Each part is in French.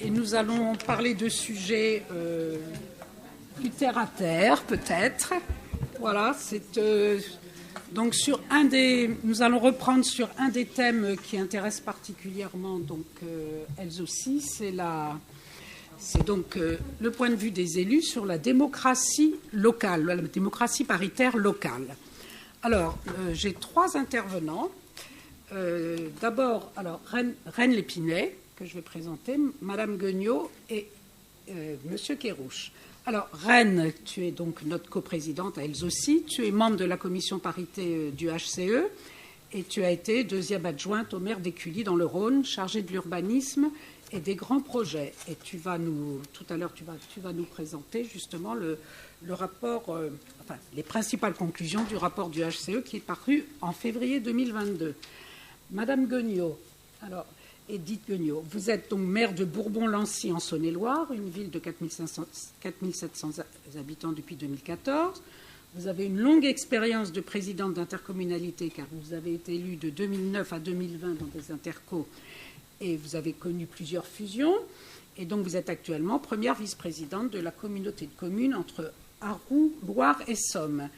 et nous allons parler de sujets plus terre à terre, peut-être. Voilà, donc nous allons reprendre sur un des thèmes qui intéresse particulièrement donc elles aussi, c'est donc le point de vue des élus sur la démocratie locale, la démocratie paritaire locale. Alors, j'ai 3 intervenants. D'abord, Reine Lépinay, que je vais présenter, Madame Guignot et Monsieur Kerrouche. Alors, Reine, tu es donc notre coprésidente à elles aussi. Tu es membre de la commission parité du HCE et tu as été 2e adjointe au maire d'Écully dans le Rhône, chargée de l'urbanisme et des grands projets. Et tout à l'heure, tu vas nous présenter justement le rapport, les principales conclusions du rapport du HCE qui est paru en février 2022. Madame Guignot, alors Edith Guignot, vous êtes donc maire de Bourbon-Lancy en Saône-et-Loire, une ville de 4700 habitants depuis 2014. Vous avez une longue expérience de présidente d'intercommunalité car vous avez été élue de 2009 à 2020 dans des intercos et vous avez connu plusieurs fusions. Et donc vous êtes actuellement première vice-présidente de la communauté de communes entre Arroux, Loire et Somme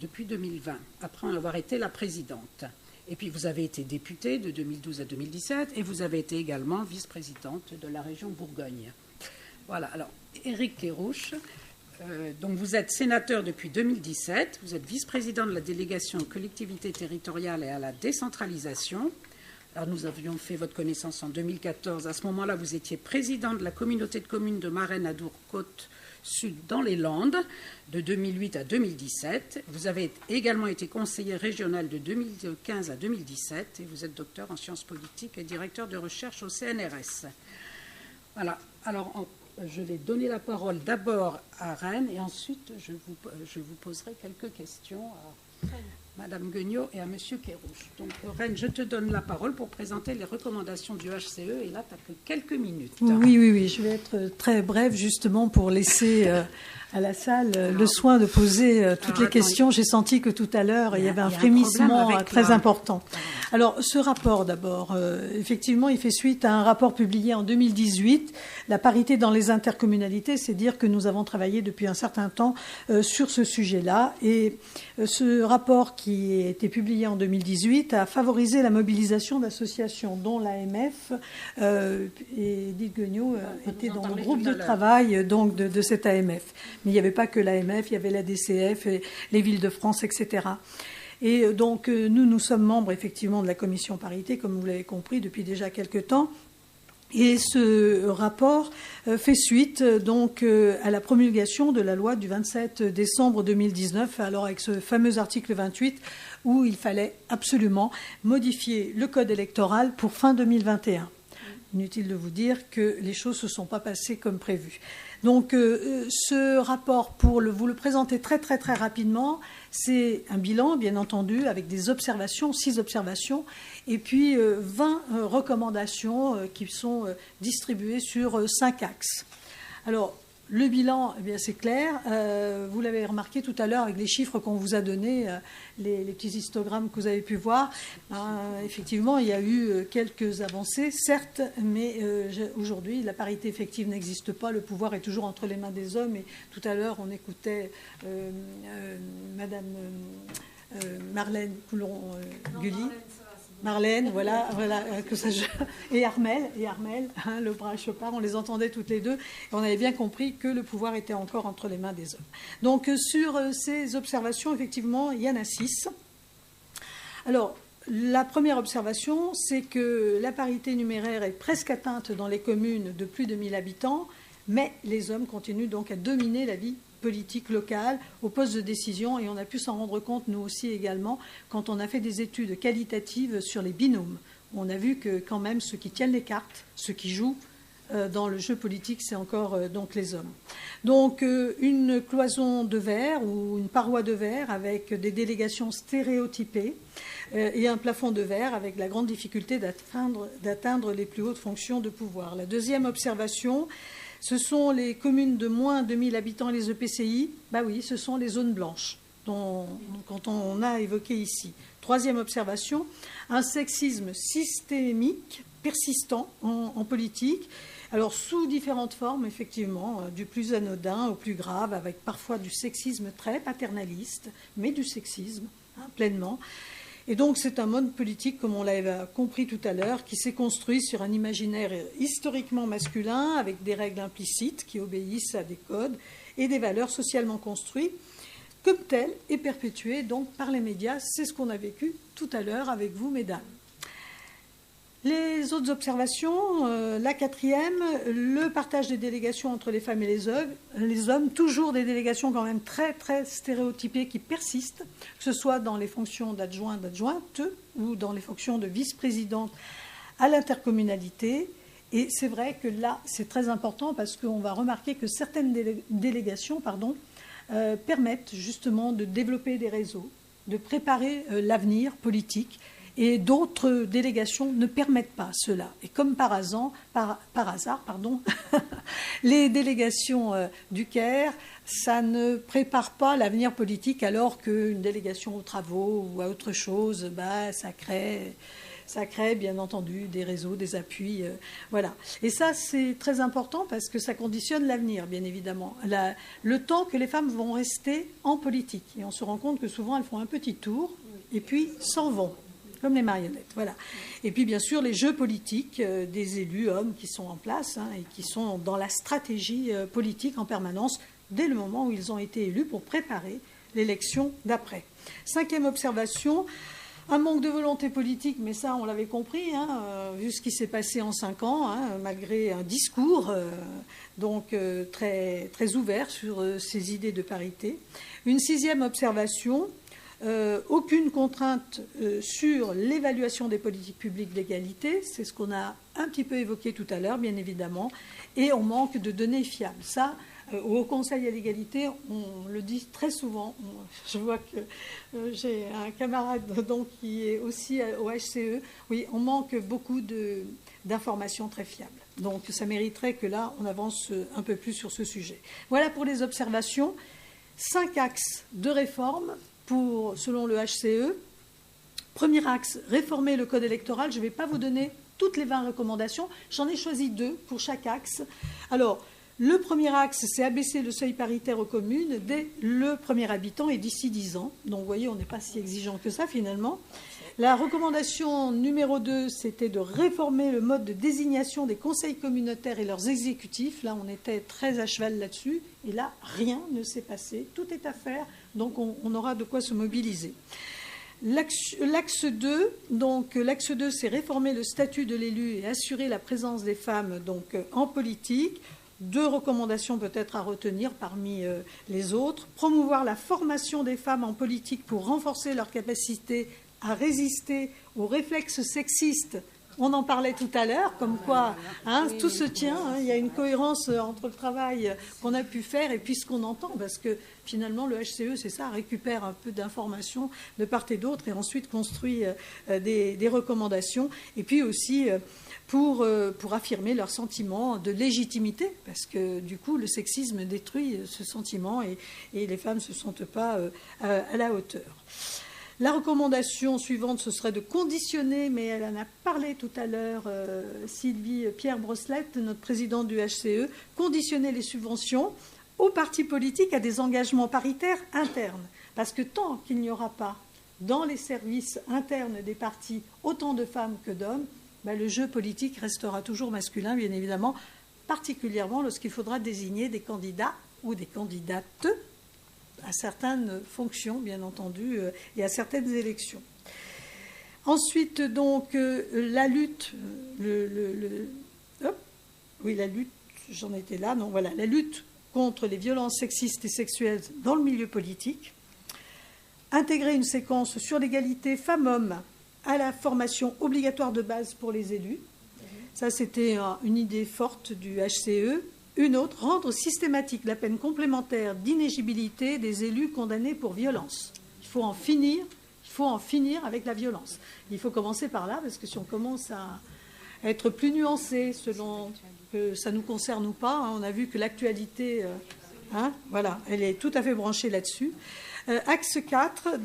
depuis 2020, après en avoir été la présidente. Et puis vous avez été députée de 2012 à 2017 et vous avez été également vice-présidente de la région Bourgogne. Voilà, alors Éric Kerrouche, donc vous êtes sénateur depuis 2017, vous êtes vice-président de la délégation aux collectivités territoriales et à la décentralisation. Alors nous avions fait votre connaissance en 2014. À ce moment-là, vous étiez président de la communauté de communes de Marennes-Adour-Côte Sud dans les Landes de 2008 à 2017. Vous avez également été conseiller régional de 2015 à 2017 et vous êtes docteur en sciences politiques et directeur de recherche au CNRS. Voilà. Alors, je vais donner la parole d'abord à Reine et ensuite je vous poserai quelques questions à Madame Guignot et à Monsieur Kerrouche. Donc, Reine, je te donne la parole pour présenter les recommandations du HCE. Et là, tu n'as que quelques minutes. Oui. Je vais être très brève, justement, pour laisser à la salle le soin de poser toutes les questions. J'ai senti que tout à l'heure, il y avait un frémissement très important. Alors, ce rapport, d'abord, effectivement, il fait suite à un rapport publié en 2018. La parité dans les intercommunalités, c'est dire que nous avons travaillé depuis un certain temps sur ce sujet-là. Et ce rapport qui a été publié en 2018 a favorisé la mobilisation d'associations, dont l'AMF, et Edith Guignot était dans le groupe de travail donc, de cette AMF. Mais il n'y avait pas que l'AMF, il y avait la DCF, et les villes de France, etc. Et donc, nous sommes membres, effectivement, de la commission parité, comme vous l'avez compris, depuis déjà quelques temps. Et ce rapport fait suite donc à la promulgation de la loi du 27 décembre 2019, alors avec ce fameux article 28, où il fallait absolument modifier le code électoral pour fin 2021. Inutile de vous dire que les choses ne se sont pas passées comme prévu. Donc ce rapport, pour vous le présenter très très très rapidement, c'est un bilan, bien entendu, avec des observations, 6 observations, et puis 20 recommandations qui sont distribuées sur 5 axes. Alors, le bilan, eh bien, c'est clair. Vous l'avez remarqué tout à l'heure avec les chiffres qu'on vous a donnés, les petits histogrammes que vous avez pu voir. Effectivement, il y a eu quelques avancées, certes, mais aujourd'hui, la parité effective n'existe pas. Le pouvoir est toujours entre les mains des hommes. Et tout à l'heure, on écoutait Madame Marlène Coulon-Gully. Marlène, voilà, que ça, et Armelle, hein, le bras Chopard, on les entendait toutes les deux, et on avait bien compris que le pouvoir était encore entre les mains des hommes. Donc, sur ces observations, effectivement, il y en a 6. Alors, la première observation, c'est que la parité numéraire est presque atteinte dans les communes de plus de 1000 habitants, mais les hommes continuent donc à dominer la vie politique locale au poste de décision, et on a pu s'en rendre compte, nous aussi également, quand on a fait des études qualitatives sur les binômes. On a vu que quand même ceux qui tiennent les cartes, ceux qui jouent dans le jeu politique, c'est encore donc les hommes. Donc une cloison de verre ou une paroi de verre avec des délégations stéréotypées et un plafond de verre avec la grande difficulté d'atteindre les plus hautes fonctions de pouvoir. La deuxième observation, ce sont les communes de moins de 1000 habitants et les EPCI. Ben oui, ce sont les zones blanches quand on a évoqué ici. Troisième observation, un sexisme systémique persistant en politique. Alors, sous différentes formes, effectivement, du plus anodin au plus grave, avec parfois du sexisme très paternaliste, mais du sexisme, pleinement. Et donc, c'est un mode politique, comme on l'a compris tout à l'heure, qui s'est construit sur un imaginaire historiquement masculin, avec des règles implicites qui obéissent à des codes et des valeurs socialement construites, comme telles et perpétuées donc par les médias. C'est ce qu'on a vécu tout à l'heure avec vous, mesdames. Les autres observations, la quatrième, le partage des délégations entre les femmes et les hommes, toujours des délégations quand même très, très stéréotypées qui persistent, que ce soit dans les fonctions d'adjointe ou dans les fonctions de vice-présidente à l'intercommunalité. Et c'est vrai que là, c'est très important parce qu'on va remarquer que certaines délégations permettent justement de développer des réseaux, de préparer l'avenir politique. Et d'autres délégations ne permettent pas cela. Et comme par hasard, les délégations du Caire, ça ne prépare pas l'avenir politique, alors qu'une délégation aux travaux ou à autre chose, ça crée bien entendu des réseaux, des appuis. Voilà. Et ça, c'est très important parce que ça conditionne l'avenir, bien évidemment. Le temps que les femmes vont rester en politique. Et on se rend compte que souvent, elles font un petit tour et puis s'en vont. Comme les marionnettes, voilà. Et puis, bien sûr, les jeux politiques des élus hommes qui sont en place et qui sont dans la stratégie politique en permanence dès le moment où ils ont été élus pour préparer l'élection d'après. Cinquième observation, un manque de volonté politique, mais ça, on l'avait compris, vu ce qui s'est passé en 5 ans, malgré un discours très, très ouvert sur ces idées de parité. Une sixième observation, aucune contrainte sur l'évaluation des politiques publiques d'égalité, c'est ce qu'on a un petit peu évoqué tout à l'heure, bien évidemment, et on manque de données fiables. Ça, au Haut Conseil à l'égalité, on le dit très souvent. Je vois que j'ai un camarade qui est aussi au HCE. Oui, on manque beaucoup d'informations très fiables. Donc ça mériterait que là, on avance un peu plus sur ce sujet. Voilà pour les observations. 5 axes de réforme selon le HCE. Premier axe, réformer le code électoral. Je ne vais pas vous donner toutes les 20 recommandations. J'en ai choisi 2 pour chaque axe. Alors, le premier axe, c'est abaisser le seuil paritaire aux communes dès le premier habitant et d'ici 10 ans. Donc, vous voyez, on n'est pas si exigeant que ça, finalement. La recommandation numéro 2, c'était de réformer le mode de désignation des conseils communautaires et leurs exécutifs. Là, on était très à cheval là-dessus. Et là, rien ne s'est passé. Tout est à faire. Donc, on aura de quoi se mobiliser. L'axe 2, c'est réformer le statut de l'élu et assurer la présence des femmes en politique. 2 recommandations peut-être à retenir parmi les autres. Promouvoir la formation des femmes en politique pour renforcer leur capacité à résister aux réflexes sexistes. On en parlait tout à l'heure, comme quoi tout se tient. Il y a une cohérence entre le travail qu'on a pu faire et puis ce qu'on entend, parce que finalement, le HCE, c'est ça, récupère un peu d'informations de part et d'autre et ensuite construit des recommandations. Et puis aussi pour affirmer leur sentiment de légitimité, parce que du coup, le sexisme détruit ce sentiment et les femmes ne se sentent pas à la hauteur. La recommandation suivante, ce serait de conditionner, mais elle en a parlé tout à l'heure, Sylvie Pierre Brosselette, notre présidente du HCE, conditionner les subventions aux partis politiques à des engagements paritaires internes. Parce que tant qu'il n'y aura pas dans les services internes des partis autant de femmes que d'hommes, le jeu politique restera toujours masculin, bien évidemment, particulièrement lorsqu'il faudra désigner des candidats ou des candidates à certaines fonctions, bien entendu, et à certaines élections. Ensuite, la lutte, la lutte, j'en étais là, la lutte contre les violences sexistes et sexuelles dans le milieu politique, intégrer une séquence sur l'égalité femmes-hommes à la formation obligatoire de base pour les élus. Ça, c'était une idée forte du HCE. Une autre, rendre systématique la peine complémentaire d'inéligibilité des élus condamnés pour violence. Il faut en finir avec la violence. Il faut commencer par là, parce que si on commence à être plus nuancé selon que ça nous concerne ou pas, on a vu que l'actualité, elle est tout à fait branchée là-dessus. Axe 4,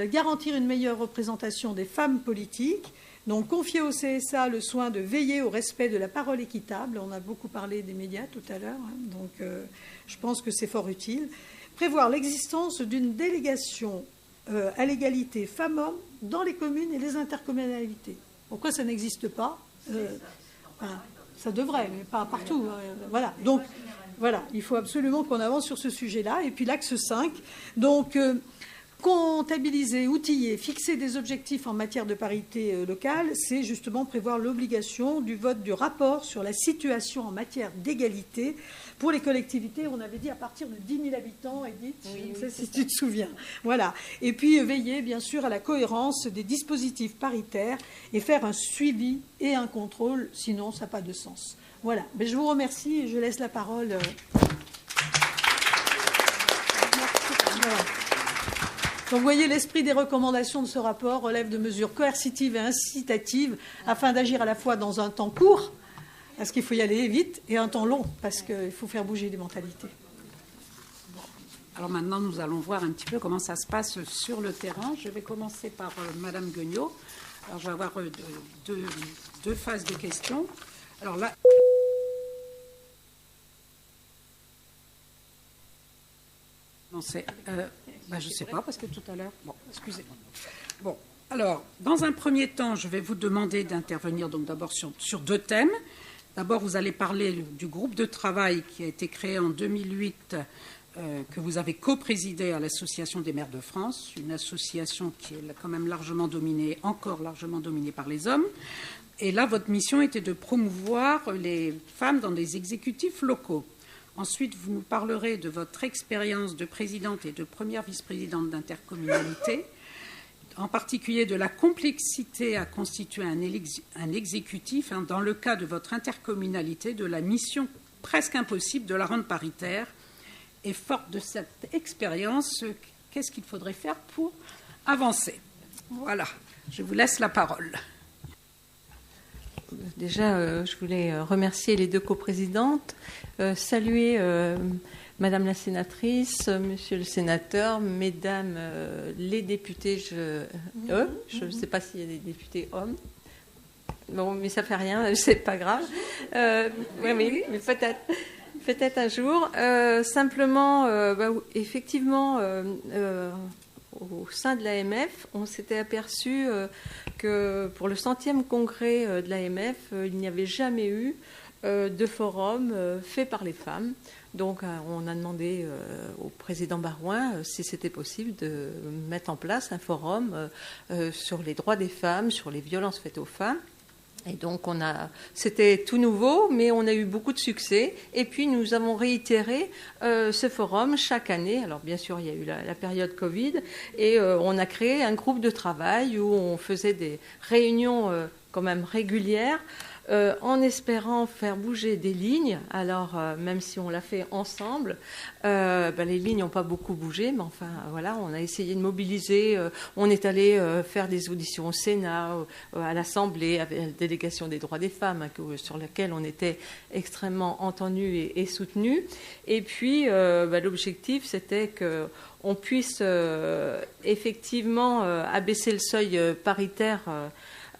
garantir une meilleure représentation des femmes politiques. Donc, confier au CSA le soin de veiller au respect de la parole équitable. On a beaucoup parlé des médias tout à l'heure, donc je pense que c'est fort utile. Prévoir l'existence d'une délégation à l'égalité femmes-hommes dans les communes et les intercommunalités. Pourquoi ça n'existe pas ça devrait, mais pas partout. Voilà. Donc, voilà, il faut absolument qu'on avance sur ce sujet-là. Et puis l'axe 5, donc comptabiliser, outiller, fixer des objectifs en matière de parité locale, c'est justement prévoir l'obligation du vote du rapport sur la situation en matière d'égalité pour les collectivités. On avait dit à partir de 10 000 habitants, Edith, je ne sais si tu te souviens. Voilà. Et puis veiller, bien sûr, à la cohérence des dispositifs paritaires et faire un suivi et un contrôle, sinon ça n'a pas de sens. Voilà. Mais je vous remercie et je laisse la parole. Voilà. Donc, vous voyez, l'esprit des recommandations de ce rapport relève de mesures coercitives et incitatives afin d'agir à la fois dans un temps court, parce qu'il faut y aller vite, et un temps long, parce qu'il faut faire bouger les mentalités. Alors maintenant, nous allons voir un petit peu comment ça se passe sur le terrain. Je vais commencer par Madame Guignot. Alors, je vais avoir deux phases de questions. Alors là... Non, c'est... je ne sais pas, parce que tout à l'heure... Bon, excusez-moi. Bon, alors, dans un premier temps, je vais vous demander d'intervenir donc d'abord sur deux thèmes. D'abord, vous allez parler du groupe de travail qui a été créé en 2008, que vous avez co-présidé à l'Association des maires de France, une association qui est quand même encore largement dominée par les hommes. Et là, votre mission était de promouvoir les femmes dans les exécutifs locaux. Ensuite, vous nous parlerez de votre expérience de présidente et de première vice-présidente d'intercommunalité, en particulier de la complexité à constituer un exécutif, dans le cas de votre intercommunalité, de la mission presque impossible de la rendre paritaire. Et forte de cette expérience, qu'est-ce qu'il faudrait faire pour avancer? Voilà, je vous laisse la parole. Déjà, je voulais remercier les deux coprésidentes, saluer Madame la sénatrice, Monsieur le sénateur, Mesdames les députés, je ne sais pas s'il y a des députés hommes. Bon, mais ça fait rien, c'est pas grave. Oui, mais peut-être un jour. Simplement, effectivement, au sein de l'AMF, on s'était aperçu que pour le 100e congrès de l'AMF, il n'y avait jamais eu de forum fait par les femmes. Donc, on a demandé au président Barouin si c'était possible de mettre en place un forum sur les droits des femmes, sur les violences faites aux femmes. Et donc, c'était tout nouveau, mais on a eu beaucoup de succès. Et puis, nous avons réitéré ce forum chaque année. Alors, bien sûr, il y a eu la période Covid. Et on a créé un groupe de travail où on faisait des réunions quand même régulières, en espérant faire bouger des lignes. Alors, même si on l'a fait ensemble, les lignes n'ont pas beaucoup bougé, mais enfin, voilà, on a essayé de mobiliser. On est allé faire des auditions au Sénat, à l'Assemblée, avec la délégation des droits des femmes, sur laquelle on était extrêmement entendus et soutenus. Et puis, l'objectif, c'était qu'on puisse effectivement abaisser le seuil paritaire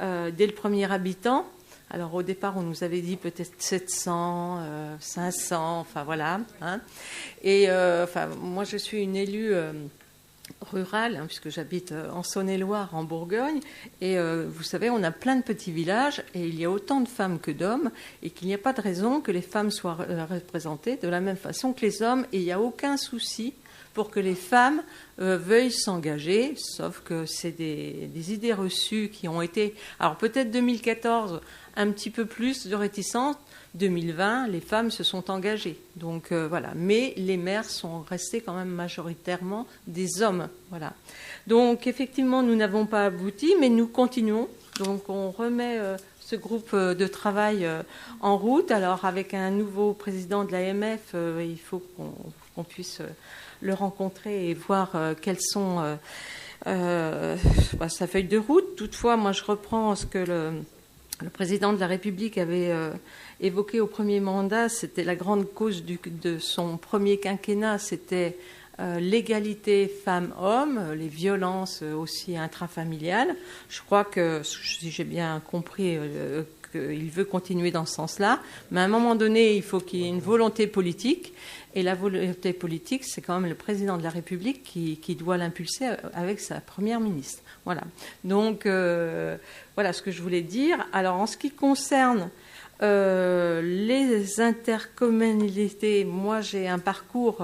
dès le premier habitant. Alors au départ, on nous avait dit peut-être 700, 500, enfin voilà. Et moi, je suis une élue rurale, puisque j'habite en Saône-et-Loire, en Bourgogne. Et vous savez, on a plein de petits villages et il y a autant de femmes que d'hommes et qu'il n'y a pas de raison que les femmes soient représentées de la même façon que les hommes. Et il n'y a aucun souci pour que les femmes veuillent s'engager, sauf que c'est des idées reçues qui ont été... Alors peut-être 2014, un petit peu plus de réticence. 2020, les femmes se sont engagées. Donc voilà. Mais les maires sont restés quand même majoritairement des hommes. Voilà. Donc effectivement, nous n'avons pas abouti, mais nous continuons. Donc on remet ce groupe de travail en route. Alors avec un nouveau président de l'AMF, il faut qu'on puisse le rencontrer et voir quelles sont sa feuille de route. Toutefois, moi je reprends ce que le président de la République avait évoqué au premier mandat. C'était la grande cause de son premier quinquennat, c'était l'égalité femmes-hommes, les violences aussi intrafamiliales. Je crois que, si j'ai bien compris, qu'il veut continuer dans ce sens-là. Mais à un moment donné, il faut qu'il y ait une volonté politique. Et la volonté politique, c'est quand même le président de la République qui doit l'impulser avec sa première ministre. Voilà. Donc, voilà ce que je voulais dire. Alors, en ce qui concerne les intercommunalités, moi, j'ai un parcours...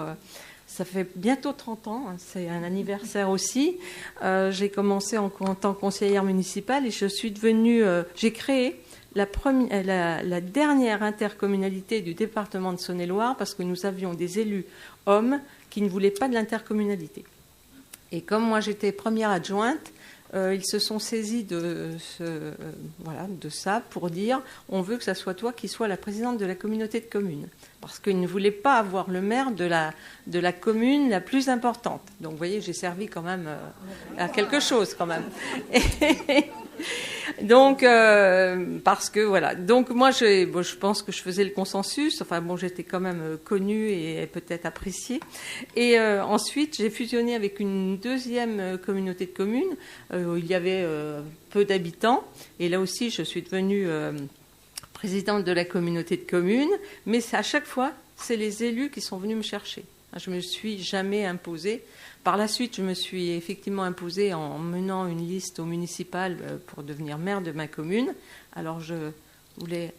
ça fait bientôt 30 ans, hein, c'est un anniversaire aussi. J'ai commencé en tant que conseillère municipale et je suis devenue... j'ai créé la dernière intercommunalité du département de Saône-et-Loire parce que nous avions des élus hommes qui ne voulaient pas de l'intercommunalité. Et comme moi j'étais première adjointe, ils se sont saisis de ça pour dire on veut que ça soit toi qui sois la présidente de la communauté de communes. Parce qu'ils ne voulaient pas avoir le maire de la commune la plus importante. Donc vous voyez, j'ai servi quand même à quelque chose quand même. Donc, parce que voilà. Donc moi, je pense que je faisais le consensus. Enfin bon, j'étais quand même connue et peut-être appréciée. Et ensuite, j'ai fusionné avec une deuxième communauté de communes où il y avait peu d'habitants. Et là aussi, je suis devenue présidente de la communauté de communes. Mais à chaque fois, c'est les élus qui sont venus me chercher. Je ne me suis jamais imposée. Par la suite, je me suis effectivement imposée en menant une liste au municipal pour devenir maire de ma commune. Alors, je voulais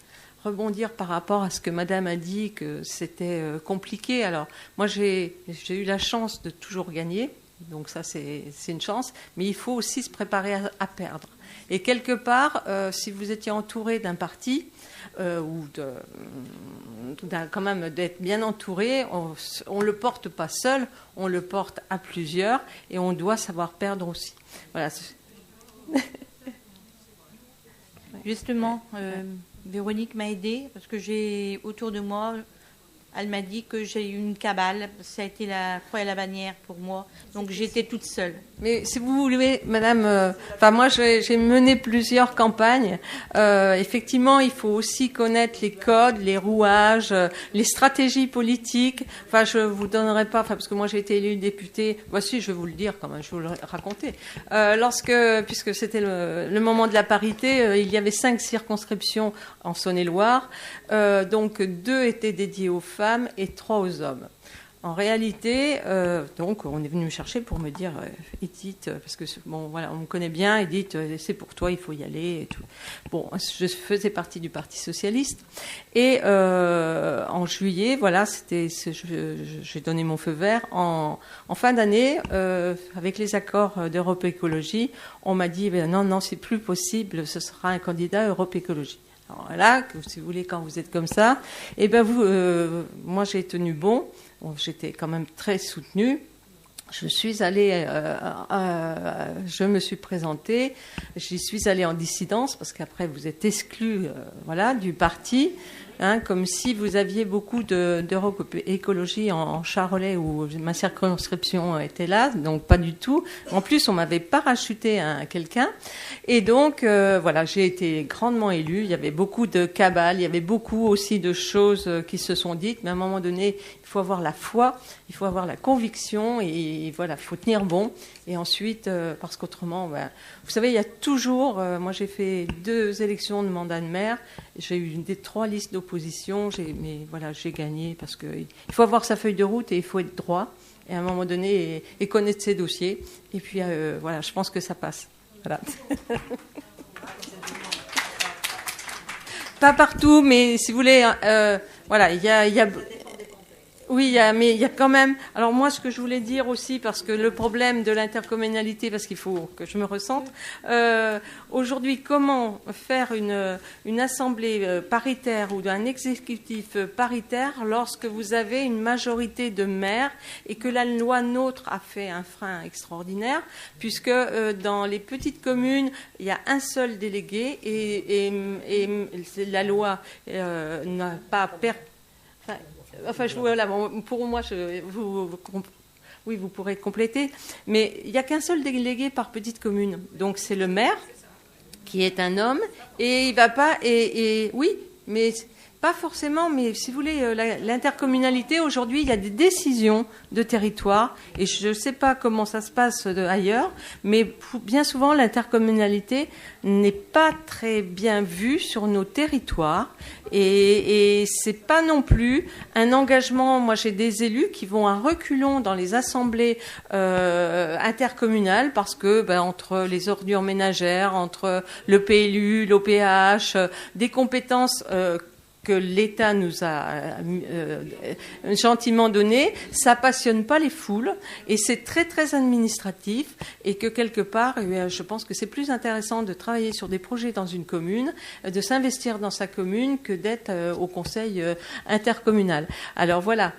rebondir par rapport à ce que Madame a dit, que c'était compliqué. Alors, moi, j'ai eu la chance de toujours gagner. Donc ça, c'est une chance. Mais il faut aussi se préparer à perdre. Et quelque part, si vous étiez entouré d'un parti... ou quand même d'être bien entouré, on ne le porte pas seul, on le porte à plusieurs et on doit savoir perdre aussi. Voilà. Justement, Véronique m'a aidée parce que j'ai autour de moi, elle m'a dit que j'ai eu une cabale, ça a été la croix et la bannière pour moi, donc j'étais toute seule. Mais si vous voulez, Madame, moi j'ai mené plusieurs campagnes. Effectivement, il faut aussi connaître les codes, les rouages, les stratégies politiques. Enfin, je vous donnerai pas, parce que moi j'ai été élue députée. Voici, je vais vous le dire quand même, je vais vous le raconter. Puisque c'était le moment de la parité, il y avait 5 circonscriptions en Saône-et-Loire, donc 2 étaient dédiées aux femmes et 3 aux hommes. En réalité, donc, on est venu me chercher pour me dire, Edith, parce que bon, voilà, on me connaît bien, Edith, c'est pour toi, il faut y aller. Et tout. Bon, je faisais partie du Parti socialiste, et en juillet, voilà, j'ai donné mon feu vert. En fin d'année, avec les accords d'Europe Écologie, on m'a dit, non, c'est plus possible, ce sera un candidat Europe Écologie. Alors là, si vous voulez, quand vous êtes comme ça, et moi j'ai tenu bon. J'étais quand même très soutenue. Je suis allée, je me suis présentée. J'y suis allée en dissidence parce qu'après vous êtes exclue, du parti. Comme si vous aviez beaucoup d'Europe Écologie en Charolais où ma circonscription était là, donc pas du tout. En plus, on m'avait parachuté à quelqu'un. Et donc, j'ai été grandement élue. Il y avait beaucoup de cabales, il y avait beaucoup aussi de choses qui se sont dites. Mais à un moment donné, il faut avoir la foi, il faut avoir la conviction et voilà, il faut tenir bon. Et ensuite, parce qu'autrement, vous savez, il y a toujours... moi, j'ai fait 2 élections de mandat de maire. J'ai eu 3 listes d'opposition. J'ai gagné parce qu'il faut avoir sa feuille de route et il faut être droit. Et à un moment donné, et connaître ses dossiers. Et puis, je pense que ça passe. Voilà. Pas partout, mais si vous voulez, il y a... Oui, mais il y a quand même... Alors moi, ce que je voulais dire aussi, parce que le problème de l'intercommunalité, parce qu'il faut que je me ressente, aujourd'hui, comment faire une assemblée paritaire ou un exécutif paritaire lorsque vous avez une majorité de maires et que la loi NOTRe a fait un frein extraordinaire, puisque dans les petites communes, il y a un seul délégué et la loi n'a pas... pour moi, vous pourrez compléter, mais il n'y a qu'un seul délégué par petite commune. Donc c'est le maire qui est un homme et il va pas. Oui, mais Pas forcément, mais si vous voulez, l'intercommunalité, aujourd'hui, il y a des décisions de territoire, et je ne sais pas comment ça se passe ailleurs, mais bien souvent, l'intercommunalité n'est pas très bien vue sur nos territoires, et c'est pas non plus un engagement. Moi, j'ai des élus qui vont à reculons dans les assemblées intercommunales, parce que entre les ordures ménagères, entre le PLU, l'OPH, des compétences que l'État nous a gentiment donné, ça passionne pas les foules, et c'est très très administratif, et que quelque part, je pense que c'est plus intéressant de travailler sur des projets dans une commune, de s'investir dans sa commune, que d'être au conseil intercommunal. Alors voilà,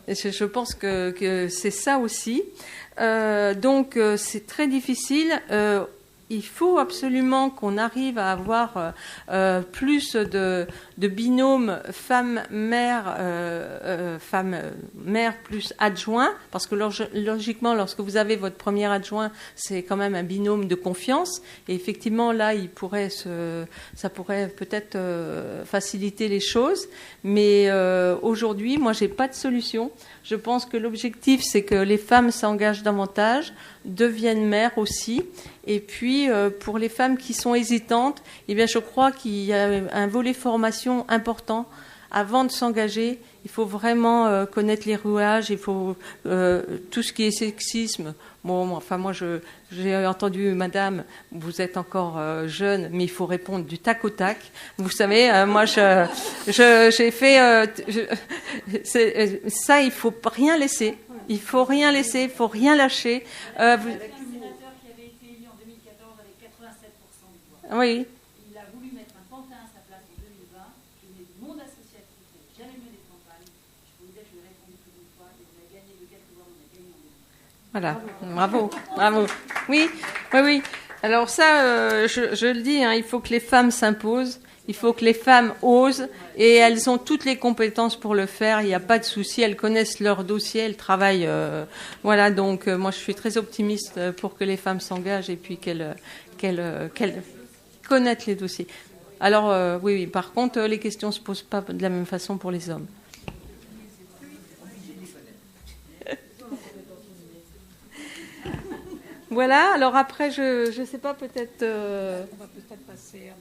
je pense que c'est ça aussi. Donc c'est très difficile. Il faut absolument qu'on arrive à avoir plus de binômes femme-mère plus adjoint, parce que logiquement, lorsque vous avez votre premier adjoint, c'est quand même un binôme de confiance. Et effectivement, là, ça pourrait peut-être faciliter les choses. Mais aujourd'hui, moi, j'ai pas de solution. Je pense que l'objectif, c'est que les femmes s'engagent davantage, deviennent mères aussi. Et puis, pour les femmes qui sont hésitantes, eh bien, je crois qu'il y a un volet formation important. Avant de s'engager, il faut vraiment connaître les rouages, il faut tout ce qui est sexisme. Bon, enfin, moi, j'ai entendu, madame, vous êtes encore jeune, mais il faut répondre du tac au tac. Vous savez, moi, j'ai fait... ça, il faut rien laisser. Il faut rien laisser, il faut rien lâcher. Oui. Il a voulu mettre un pantin à sa place en 2020. Je n'ai du monde associatif, j'ai jamais mené de campagne. Je peux vous dire que je lui ai répondu plus d'une fois. Et vous avez gagné de quelques voix, on a gagné en 2020. Voilà, bravo. Oui. Alors ça, je le dis, hein, il faut que les femmes s'imposent. Il faut que les femmes osent, et elles ont toutes les compétences pour le faire. Il n'y a pas de souci. Elles connaissent leur dossier, elles travaillent. Voilà, donc moi je suis très optimiste pour que les femmes s'engagent et puis qu'elles connaissent les dossiers. Alors oui. Par contre, les questions ne se posent pas de la même façon pour les hommes. Voilà. Alors après, je sais pas, peut-être. On va peut-être passer à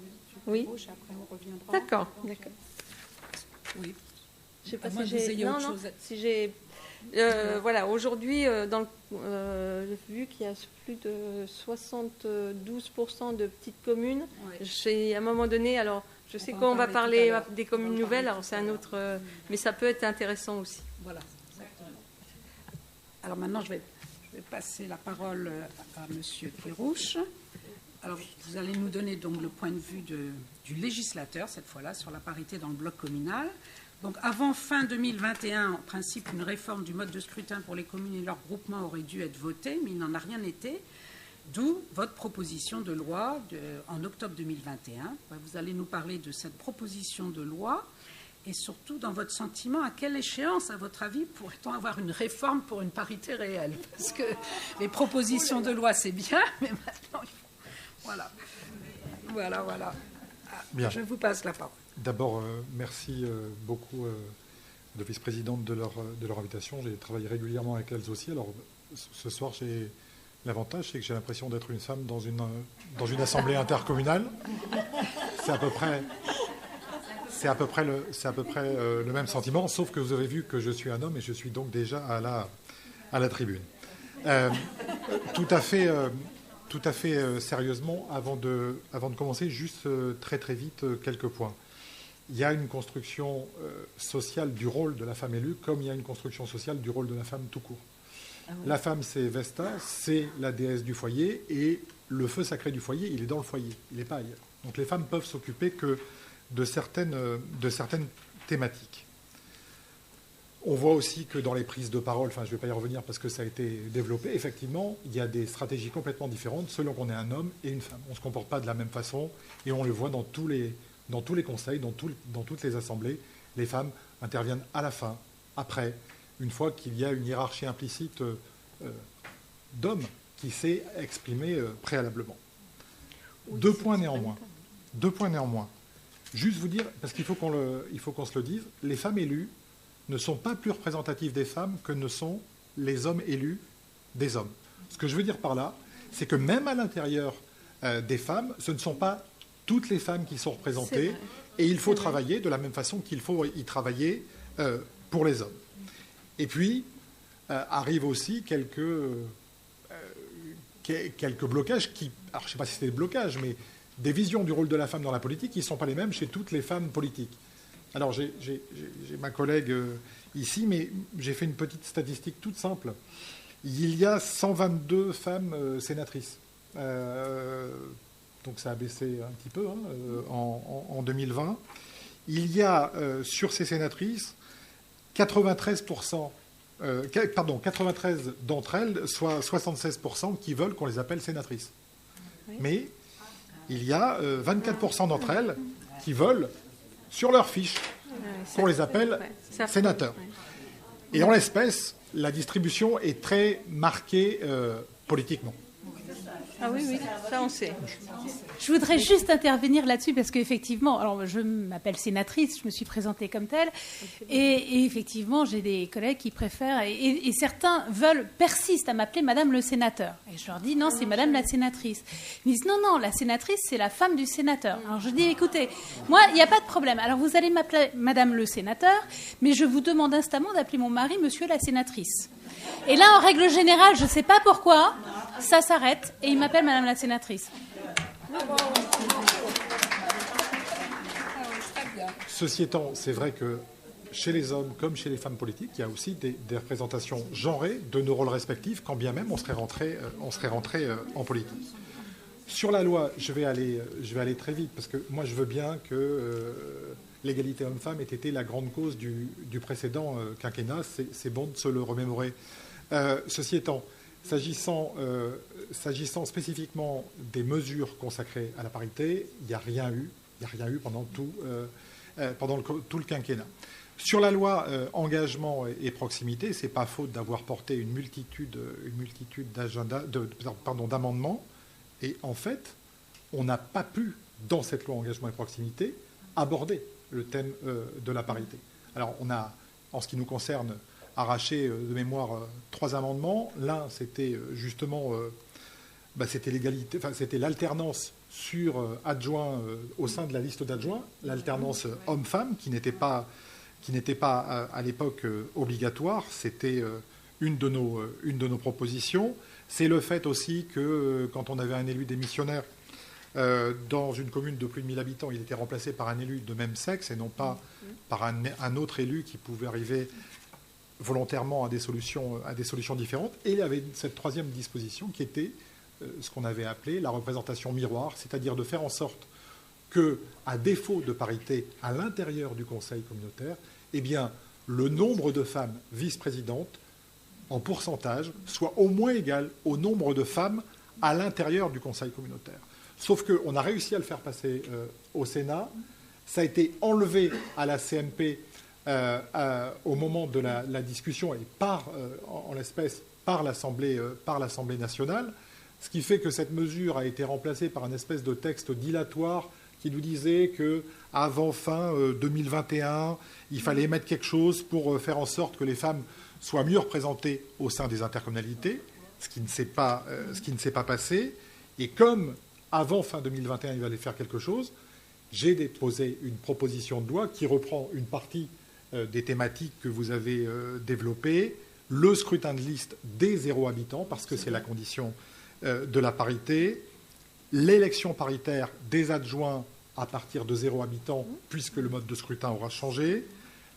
oui. Gauche, après on reviendra. D'accord. Oui. Je sais pas si j'ai autre chose. Si j'ai voilà, aujourd'hui vu qu'il y a plus de 72% de petites communes, à un moment donné, alors je sais qu'on va parler des communes nouvelles, alors c'est un autre mais ça peut être intéressant aussi. Voilà, exactement. Alors maintenant je vais passer la parole à monsieur Pérouche. Alors, vous allez nous donner donc le point de vue du législateur, cette fois-là, sur la parité dans le bloc communal. Donc, avant fin 2021, en principe, une réforme du mode de scrutin pour les communes et leurs groupements aurait dû être votée, mais il n'en a rien été. D'où votre proposition de loi en octobre 2021. Vous allez nous parler de cette proposition de loi et surtout, dans votre sentiment, à quelle échéance, à votre avis, pourrait-on avoir une réforme pour une parité réelle? Parce que les propositions de loi, c'est bien, mais maintenant, il faut... Voilà. Bien. Je vous passe la parole. D'abord, merci beaucoup de vice-présidente de leur invitation. J'ai travaillé régulièrement avec elles aussi. Alors, ce soir, j'ai l'avantage, c'est que j'ai l'impression d'être une femme dans une assemblée intercommunale. C'est à peu près le même sentiment, sauf que vous avez vu que je suis un homme et je suis donc déjà à la tribune. Tout à fait sérieusement, avant de commencer, juste très très vite quelques points. Il y a une construction sociale du rôle de la femme élue, comme il y a une construction sociale du rôle de la femme tout court. Ah oui. La femme, c'est Vesta, c'est la déesse du foyer, et le feu sacré du foyer, il est dans le foyer, il n'est pas ailleurs. Donc les femmes peuvent s'occuper que de certaines thématiques. On voit aussi que dans les prises de parole, enfin je ne vais pas y revenir parce que ça a été développé, effectivement, il y a des stratégies complètement différentes selon qu'on est un homme et une femme. On ne se comporte pas de la même façon et on le voit dans tous les conseils, dans toutes les assemblées. Les femmes interviennent à la fin, après, une fois qu'il y a une hiérarchie implicite d'hommes qui s'est exprimée préalablement. Deux points néanmoins. juste vous dire, parce qu'il faut qu'on se le dise, les femmes élues ne sont pas plus représentatives des femmes que ne sont les hommes élus des hommes. Ce que je veux dire par là, c'est que même à l'intérieur des femmes, ce ne sont pas toutes les femmes qui sont représentées, et il faut travailler de la même façon qu'il faut y travailler pour les hommes. Et puis, arrivent aussi quelques blocages qui... Alors, je ne sais pas si c'est des blocages, mais des visions du rôle de la femme dans la politique qui ne sont pas les mêmes chez toutes les femmes politiques. Alors, j'ai ma collègue ici, mais j'ai fait une petite statistique toute simple. Il y a 122 femmes sénatrices. Donc, ça a baissé un petit peu en 2020. Il y a, sur ces sénatrices, 93 d'entre elles, soit 76%, qui veulent qu'on les appelle sénatrices. Mais il y a 24% d'entre elles qui veulent, sur leur fiche, qu'on les appelle sénateurs. Et en l'espèce, la distribution est très marquée politiquement. Ah oui, oui, ça on sait. Je voudrais juste intervenir là-dessus parce qu'effectivement, alors je m'appelle sénatrice, je me suis présentée comme telle, et effectivement, j'ai des collègues qui préfèrent, et certains persistent à m'appeler Madame le sénateur. Et je leur dis non, c'est Madame la sénatrice. Ils me disent non, la sénatrice, c'est la femme du sénateur. Alors je dis écoutez, moi, il n'y a pas de problème. Alors vous allez m'appeler Madame le sénateur, mais je vous demande instamment d'appeler mon mari Monsieur la sénatrice. Et là, en règle générale, je ne sais pas pourquoi, ça s'arrête et il m'appelle Madame la sénatrice. Ceci étant, c'est vrai que chez les hommes comme chez les femmes politiques, il y a aussi des représentations genrées de nos rôles respectifs, quand bien même on serait rentré en politique. Sur la loi, je vais aller très vite, parce que moi je veux bien que l'égalité homme-femme ait été la grande cause du précédent quinquennat, c'est bon de se le remémorer. Ceci étant, s'agissant spécifiquement des mesures consacrées à la parité, il n'y a rien eu pendant tout le quinquennat. Sur la loi engagement et proximité, c'est pas faute d'avoir porté une multitude d'amendements. Et en fait, on n'a pas pu, dans cette loi engagement et proximité, aborder le thème de la parité. Alors, on a, en ce qui nous concerne, arraché de mémoire 3 amendements. L'un, c'était justement, c'était l'égalité, c'était l'alternance sur adjoint au sein de la liste d'adjoints, l'alternance homme-femme, qui n'était pas à l'époque obligatoire. C'était une de nos propositions. C'est le fait aussi que quand on avait un élu démissionnaire dans une commune de plus de 1000 habitants, il était remplacé par un élu de même sexe et non pas par un autre élu qui pouvait arriver volontairement à des solutions différentes. Et il y avait cette 3e disposition qui était ce qu'on avait appelé la représentation miroir, c'est-à-dire de faire en sorte que, à défaut de parité à l'intérieur du conseil communautaire, eh bien, le nombre de femmes vice-présidentes en pourcentage soit au moins égal au nombre de femmes à l'intérieur du conseil communautaire. Sauf qu'on a réussi à le faire passer au Sénat. Ça a été enlevé à la CMP au moment de la discussion et en l'espèce par l'Assemblée nationale, ce qui fait que cette mesure a été remplacée par un espèce de texte dilatoire qui nous disait qu'avant fin 2021, il fallait mettre quelque chose pour faire en sorte que les femmes soient mieux représentées au sein des intercommunalités, ce qui ne s'est pas passé. Et comme avant fin 2021, il fallait faire quelque chose, j'ai déposé une proposition de loi qui reprend une partie des thématiques que vous avez développées, le scrutin de liste des 0 habitants, parce que c'est la condition de la parité, l'élection paritaire des adjoints à partir de 0 habitants, puisque le mode de scrutin aura changé,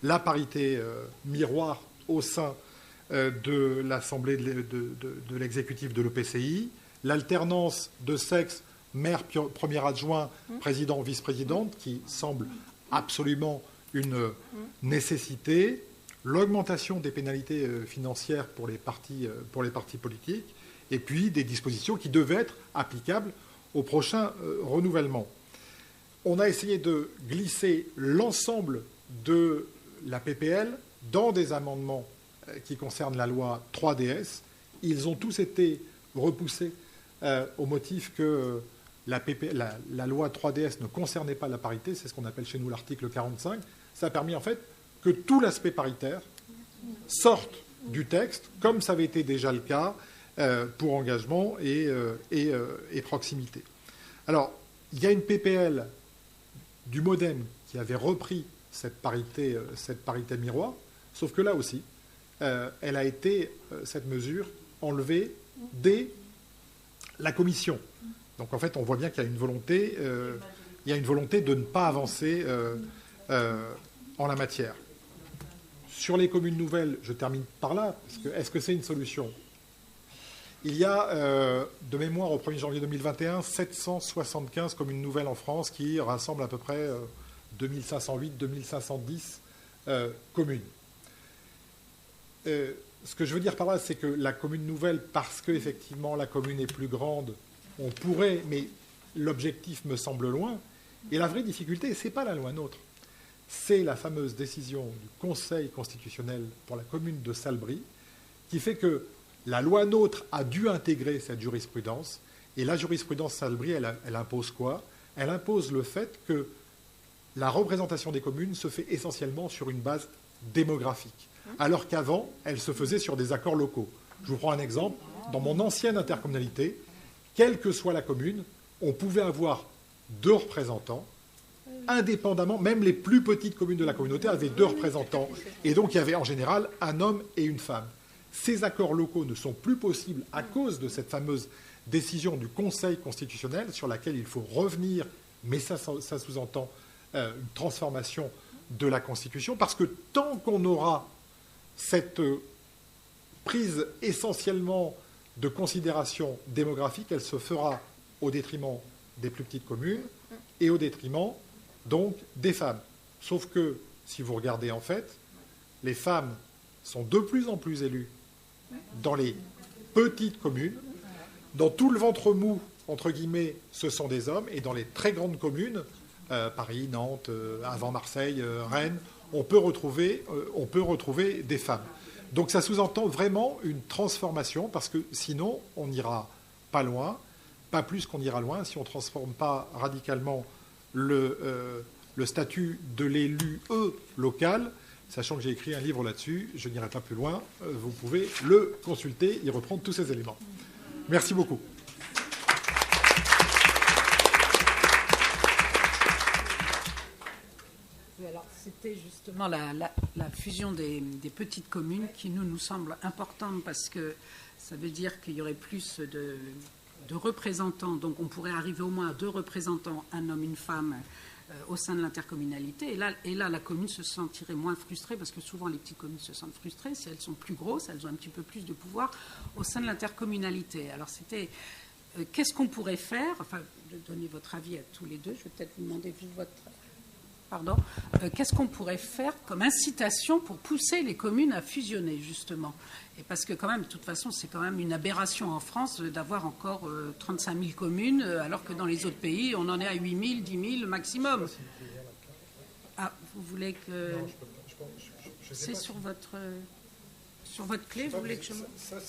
la parité miroir au sein de l'Assemblée de l'exécutif de l'EPCI, l'alternance de sexe maire, premier adjoint, président, vice-présidente, qui semble absolument une nécessité, l'augmentation des pénalités financières pour les partis politiques, et puis des dispositions qui devaient être applicables au prochain renouvellement. On a essayé de glisser l'ensemble de la PPL dans des amendements qui concernent la loi 3DS. Ils ont tous été repoussés au motif que la loi 3DS ne concernait pas la parité, c'est ce qu'on appelle chez nous l'article 45, ça a permis en fait que tout l'aspect paritaire sorte du texte, comme ça avait été déjà le cas pour engagement et proximité. Alors, il y a une PPL du MoDem qui avait repris cette parité miroir, sauf que là aussi, elle a été, cette mesure, enlevée dès la commission. Donc en fait, on voit bien qu'il y a une volonté, de ne pas avancer en la matière. Sur les communes nouvelles, je termine par là, parce que est-ce que c'est une solution ? Il y a, de mémoire, au 1er janvier 2021, 775 communes nouvelles en France qui rassemblent à peu près 2508-2510 communes. Ce que je veux dire par là, c'est que la commune nouvelle, parce qu'effectivement la commune est plus grande, on pourrait, mais l'objectif me semble loin. Et la vraie difficulté, ce n'est pas la loi NOTRe, c'est la fameuse décision du Conseil constitutionnel pour la commune de Salbris, qui fait que la loi NOTRe a dû intégrer cette jurisprudence. Et la jurisprudence Salbris, elle impose quoi ? Elle impose le fait que la représentation des communes se fait essentiellement sur une base démographique, alors qu'avant, elle se faisait sur des accords locaux. Je vous prends un exemple. Dans mon ancienne intercommunalité, quelle que soit la commune, on pouvait avoir 2 représentants, indépendamment, même les plus petites communes de la communauté avaient 2 représentants, et donc il y avait en général un homme et une femme. Ces accords locaux ne sont plus possibles à cause de cette fameuse décision du Conseil constitutionnel sur laquelle il faut revenir, mais ça sous-entend une transformation de la Constitution, parce que tant qu'on aura cette prise essentiellement de considération démographique, elle se fera au détriment des plus petites communes et au détriment donc des femmes. Sauf que, si vous regardez en fait, les femmes sont de plus en plus élues dans les petites communes. Dans tout le ventre mou, entre guillemets, ce sont des hommes. Et dans les très grandes communes, Paris, Nantes, avant Marseille, Rennes, on peut retrouver des femmes. Donc ça sous-entend vraiment une transformation, parce que sinon, on n'ira pas loin, pas plus qu'on ira loin, si on ne transforme pas radicalement le statut de l'élu local. Sachant que j'ai écrit un livre là-dessus, je n'irai pas plus loin, vous pouvez le consulter, y reprendre tous ces éléments. Merci beaucoup. Alors, c'était justement la fusion des petites communes qui nous semble importante, parce que ça veut dire qu'il y aurait plus de représentants, donc on pourrait arriver au moins à 2 représentants, un homme, une femme, au sein de l'intercommunalité. Et là, la commune se sentirait moins frustrée, parce que souvent les petites communes se sentent frustrées. Si elles sont plus grosses, elles ont un petit peu plus de pouvoir au sein de l'intercommunalité. Alors c'était, qu'est-ce qu'on pourrait faire, enfin, de donner votre avis à tous les deux, je vais peut-être vous demander juste votre... Pardon. Qu'est-ce qu'on pourrait faire comme incitation pour pousser les communes à fusionner, justement ? Et parce que quand même, de toute façon, c'est quand même une aberration en France d'avoir encore 35 000 communes, alors que dans les autres pays, on en est à 8 000, 10 000 maximum. Ah, vous voulez que... Non, je c'est sur votre clé, vous voulez que je... Ça,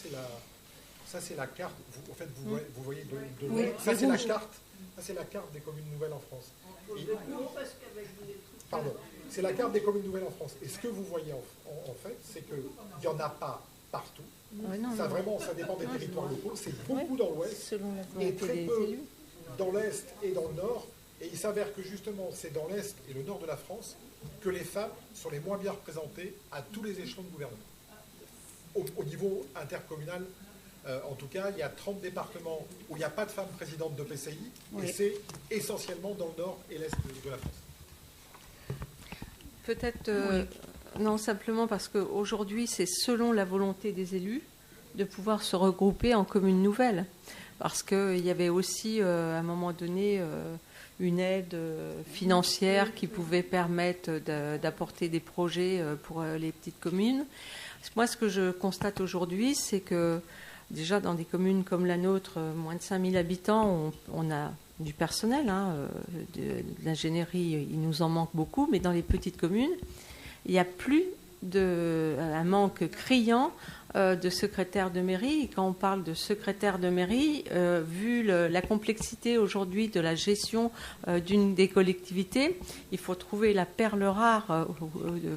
c'est la carte. En fait, vous voyez de loin. Oui, ça, c'est la carte. Ça, c'est la carte des communes nouvelles en France. Pardon. C'est la carte des communes nouvelles en France. Et ce que vous voyez en fait, c'est qu'il n'y en a pas partout. Ça dépend des territoires locaux. C'est beaucoup dans l'ouest et très peu dans l'est et dans le nord. Et il s'avère que justement, c'est dans l'est et le nord de la France que les femmes sont les moins bien représentées à tous les échelons de gouvernement. Au niveau intercommunal, en tout cas, il y a 30 départements où il n'y a pas de femmes présidentes de PCI, oui. Et c'est essentiellement dans le nord et l'est de la France. Peut-être, non, simplement parce qu'aujourd'hui, c'est selon la volonté des élus de pouvoir se regrouper en communes nouvelles. Parce qu'il y avait aussi, à un moment donné, une aide financière qui pouvait permettre d'apporter des projets pour les petites communes. Moi, ce que je constate aujourd'hui, c'est que déjà dans des communes comme la nôtre, moins de 5000 habitants, on a du personnel, de l'ingénierie, il nous en manque beaucoup, mais dans les petites communes, il n'y a plus un manque criant de secrétaires de mairie. Et quand on parle de secrétaire de mairie, vu la complexité aujourd'hui de la gestion d'une des collectivités, il faut trouver la perle rare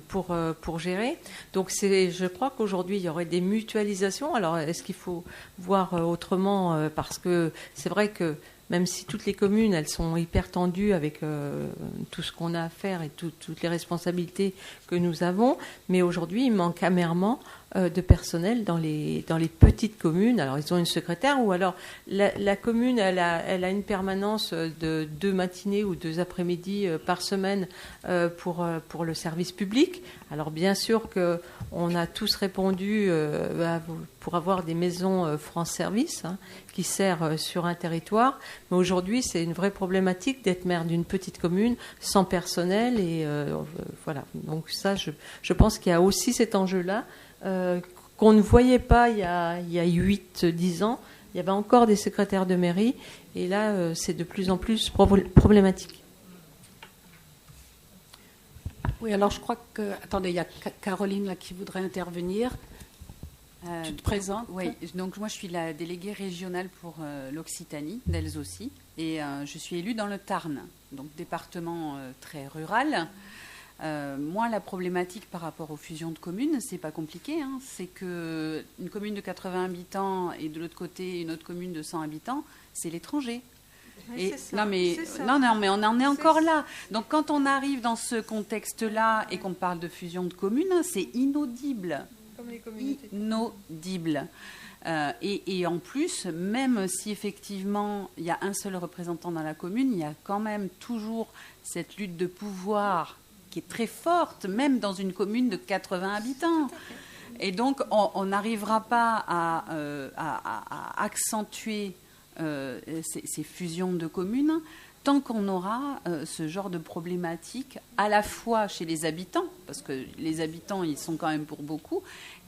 pour gérer. Donc je crois qu'aujourd'hui, il y aurait des mutualisations. Alors, est-ce qu'il faut voir autrement parce que c'est vrai que même si toutes les communes, elles sont hyper tendues avec tout ce qu'on a à faire et toutes les responsabilités que nous avons, mais aujourd'hui, il manque amèrement de personnel dans les petites communes. Alors, ils ont une secrétaire ou alors la commune, elle a une permanence de 2 matinées ou 2 après-midi par semaine pour le service public. Alors, bien sûr qu'on a tous répondu pour avoir des maisons France Service qui servent sur un territoire. Mais aujourd'hui, c'est une vraie problématique d'être maire d'une petite commune sans personnel. Et voilà. Donc ça, je pense qu'il y a aussi cet enjeu-là qu'on ne voyait pas il y a 8-10 ans. Il y avait encore des secrétaires de mairie. Et là, c'est de plus en plus problématique. Oui, alors je crois que... Attendez, il y a Caroline là, qui voudrait intervenir. Tu te présentes? Oui, donc moi je suis la déléguée régionale pour l'Occitanie, d'Els aussi, et je suis élue dans le Tarn, donc département très rural. Moi, la problématique par rapport aux fusions de communes, c'est pas compliqué, c'est que une commune de 80 habitants et de l'autre côté une autre commune de 100 habitants, c'est l'étranger. Et, non mais on en est encore là. Donc quand on arrive dans ce contexte-là et qu'on parle de fusion de communes, c'est inaudible. Inaudible. Et en plus, même si effectivement il y a un seul représentant dans la commune, il y a quand même toujours cette lutte de pouvoir qui est très forte, même dans une commune de 80 habitants. Et donc on n'arrivera pas à accentuer ces fusions de communes tant qu'on aura ce genre de problématique à la fois chez les habitants, parce que les habitants, ils sont quand même pour beaucoup,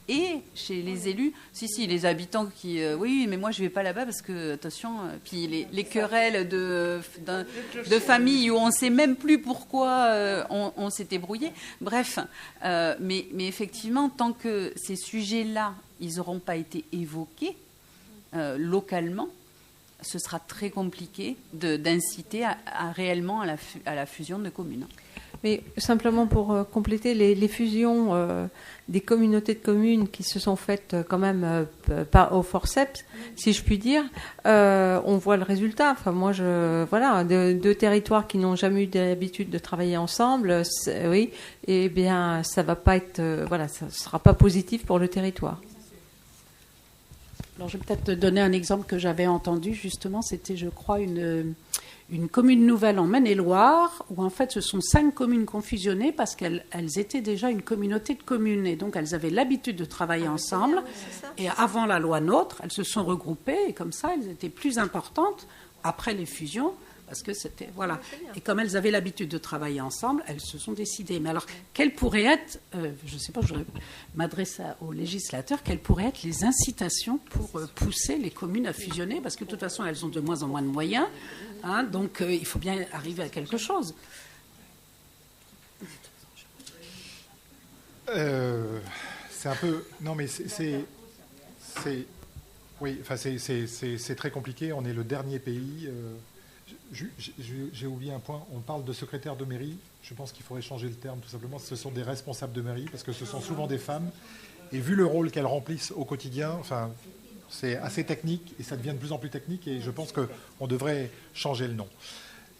et chez les élus. Si, les habitants qui... oui, mais moi, je ne vais pas là-bas parce que, attention, puis les querelles de famille où on ne sait même plus pourquoi on s'était brouillé. Bref, mais effectivement, tant que ces sujets-là, ils n'auront pas été évoqués localement, ce sera très compliqué d'inciter réellement à la fusion de communes. Mais simplement pour compléter, les fusions des communautés de communes qui se sont faites quand même pas au forceps, si je puis dire, on voit le résultat. Enfin, moi, voilà, deux territoires qui n'ont jamais eu l'habitude de travailler ensemble, oui, et bien, ça va pas être, voilà, ça sera pas positif pour le territoire. Alors, je vais peut-être te donner un exemple que j'avais entendu, justement. C'était, je crois, une commune nouvelle en Maine-et-Loire, où en fait, ce sont 5 communes qui ont fusionné parce qu'elles étaient déjà une communauté de communes. Et donc, elles avaient l'habitude de travailler ensemble. Et avant la loi NOTRe, elles se sont regroupées. Et comme ça, elles étaient plus importantes après les fusions. Parce que c'était... Voilà. Et comme elles avaient l'habitude de travailler ensemble, elles se sont décidées. Mais alors, quelles pourraient être... je ne sais pas, je m'adresse aux législateurs, quelles pourraient être les incitations pour pousser les communes à fusionner? Parce que de toute façon, elles ont de moins en moins de moyens. Donc, il faut bien arriver à quelque chose. C'est un peu... Non, mais c'est... Oui, enfin, c'est très compliqué. On est le dernier pays... J'ai oublié un point. On parle de secrétaire de mairie. Je pense qu'il faudrait changer le terme, tout simplement. Ce sont des responsables de mairie, parce que ce sont souvent des femmes. Et vu le rôle qu'elles remplissent au quotidien, enfin, c'est assez technique, et ça devient de plus en plus technique, et je pense qu'on devrait changer le nom.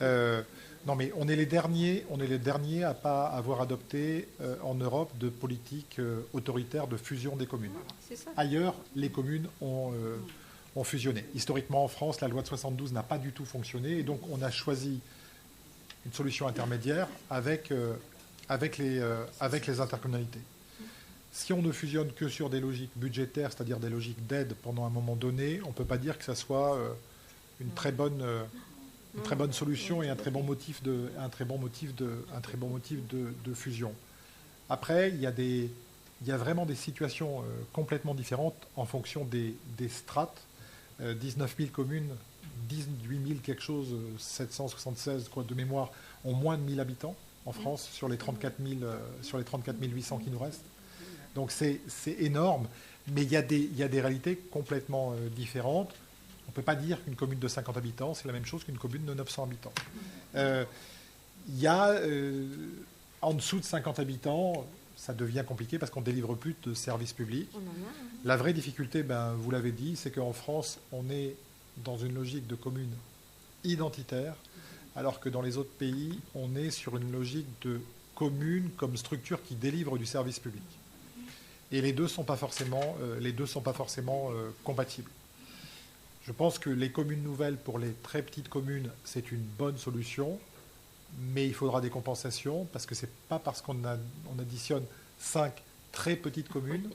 Non, mais on est les derniers à ne pas avoir adopté en Europe de politique autoritaire de fusion des communes. Ailleurs, les communes ont fusionné. Historiquement, en France, la loi de 72 n'a pas du tout fonctionné, et donc on a choisi une solution intermédiaire avec les intercommunalités. Si on ne fusionne que sur des logiques budgétaires, c'est-à-dire des logiques d'aide pendant un moment donné, on ne peut pas dire que ça soit une très bonne solution et un très bon motif de fusion. Après, il y a vraiment des situations complètement différentes en fonction des strates. 19 000 communes, 18 000 quelque chose, 776 de mémoire, ont moins de 1 000 habitants en France sur les 34 800 qui nous restent. Donc c'est énorme, mais il y a des réalités complètement différentes. On ne peut pas dire qu'une commune de 50 habitants, c'est la même chose qu'une commune de 900 habitants. Il y a en dessous de 50 habitants, ça devient compliqué parce qu'on ne délivre plus de services publics. La vraie difficulté, vous l'avez dit, c'est qu'en France, on est dans une logique de commune identitaire, alors que dans les autres pays, on est sur une logique de commune comme structure qui délivre du service public. Et les deux ne sont pas forcément compatibles. Je pense que les communes nouvelles, pour les très petites communes, c'est une bonne solution, mais il faudra des compensations, parce que ce n'est pas parce qu'on additionne 5 très petites communes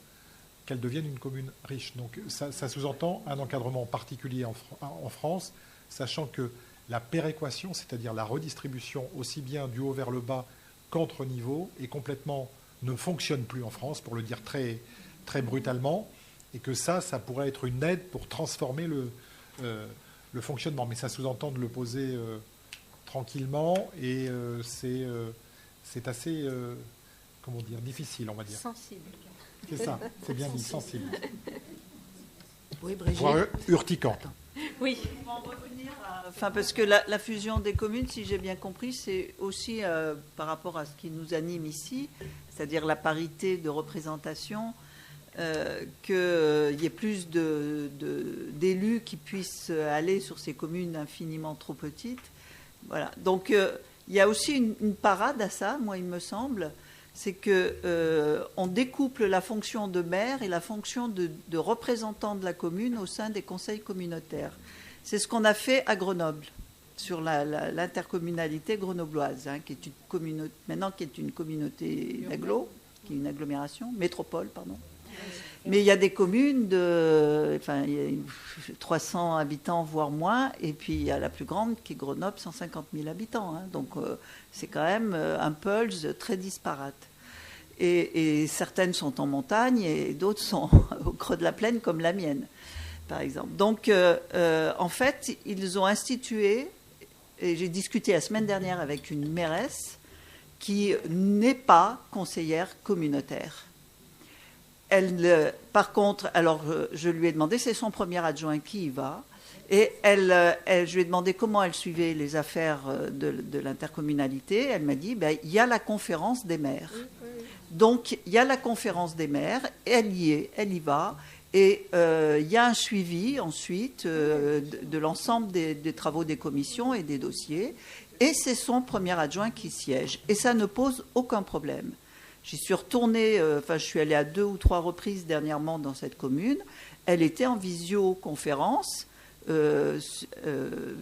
qu'elles deviennent une commune riche. Donc ça sous-entend un encadrement particulier en France, sachant que la péréquation, c'est-à-dire la redistribution aussi bien du haut vers le bas qu'entre niveaux, ne fonctionne plus en France, pour le dire très, très brutalement, et que ça pourrait être une aide pour transformer le fonctionnement. Mais ça sous-entend de le poser tranquillement, et c'est assez, difficile, on va dire. Sensible. C'est ça, c'est bien dit, sensible. Oui, Brigitte. Voire urticant. Oui. Pour en revenir parce que la fusion des communes, si j'ai bien compris, c'est aussi par rapport à ce qui nous anime ici, c'est-à-dire la parité de représentation, qu'il y ait plus d'élus qui puissent aller sur ces communes infiniment trop petites. Voilà. Donc il y a aussi une parade à ça, moi il me semble, c'est qu'on découple la fonction de maire et la fonction de représentant de la commune au sein des conseils communautaires. C'est ce qu'on a fait à Grenoble, sur l'intercommunalité grenobloise, qui est une communauté d'agglo, qui est une agglomération, métropole, pardon. Mais il y a des communes il y a 300 habitants, voire moins, et puis il y a la plus grande qui est Grenoble, 150 000 habitants. Donc c'est quand même un pulse très disparate. Et certaines sont en montagne et d'autres sont au creux de la plaine, comme la mienne, par exemple. Donc en fait, ils ont institué, et j'ai discuté la semaine dernière avec une mairesse qui n'est pas conseillère communautaire. Par contre, alors je lui ai demandé, c'est son premier adjoint qui y va, et je lui ai demandé comment elle suivait les affaires de l'intercommunalité. Elle m'a dit, il y a la conférence des maires. Donc, il y a la conférence des maires, elle y va, et il y a un suivi ensuite de l'ensemble des travaux des commissions et des dossiers, et c'est son premier adjoint qui siège. Et ça ne pose aucun problème. J'y suis retournée, je suis allée à 2 ou 3 reprises dernièrement dans cette commune. Elle était en visioconférence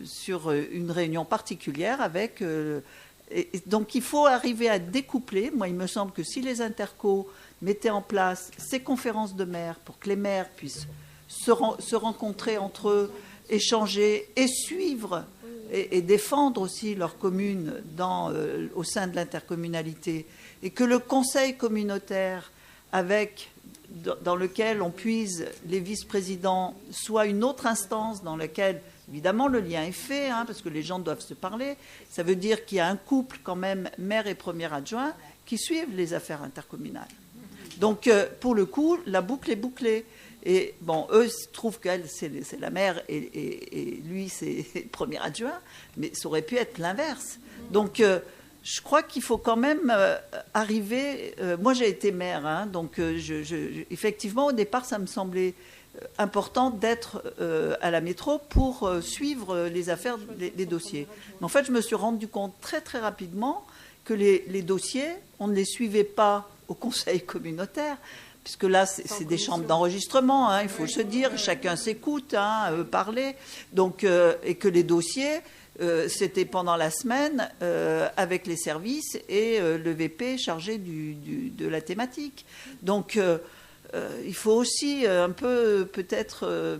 sur une réunion particulière avec... donc il faut arriver à découpler. Moi, il me semble que si les intercos mettaient en place ces conférences de maires pour que les maires puissent se rencontrer entre eux, échanger et suivre et défendre aussi leur commune au sein de l'intercommunalité, et que le conseil communautaire dans lequel on puise les vice-présidents soit une autre instance dans laquelle, évidemment, le lien est fait, parce que les gens doivent se parler. Ça veut dire qu'il y a un couple quand même, maire et premier adjoint, qui suivent les affaires intercommunales. Donc, pour le coup, la boucle est bouclée. Et bon, eux trouvent qu'elle, c'est la maire et lui, c'est le premier adjoint, mais ça aurait pu être l'inverse. Donc, je crois qu'il faut quand même arriver... moi, j'ai été maire, donc effectivement, au départ, ça me semblait important d'être à la métro pour suivre les affaires, les dossiers. Mais en fait, je me suis rendu compte très, très rapidement que les dossiers, on ne les suivait pas au conseil communautaire, puisque là, c'est des chambres d'enregistrement, il faut se dire, chacun s'écoute, parler, donc, et que les dossiers... c'était pendant la semaine avec les services et le VP chargé de la thématique. Donc, il faut aussi un peu peut-être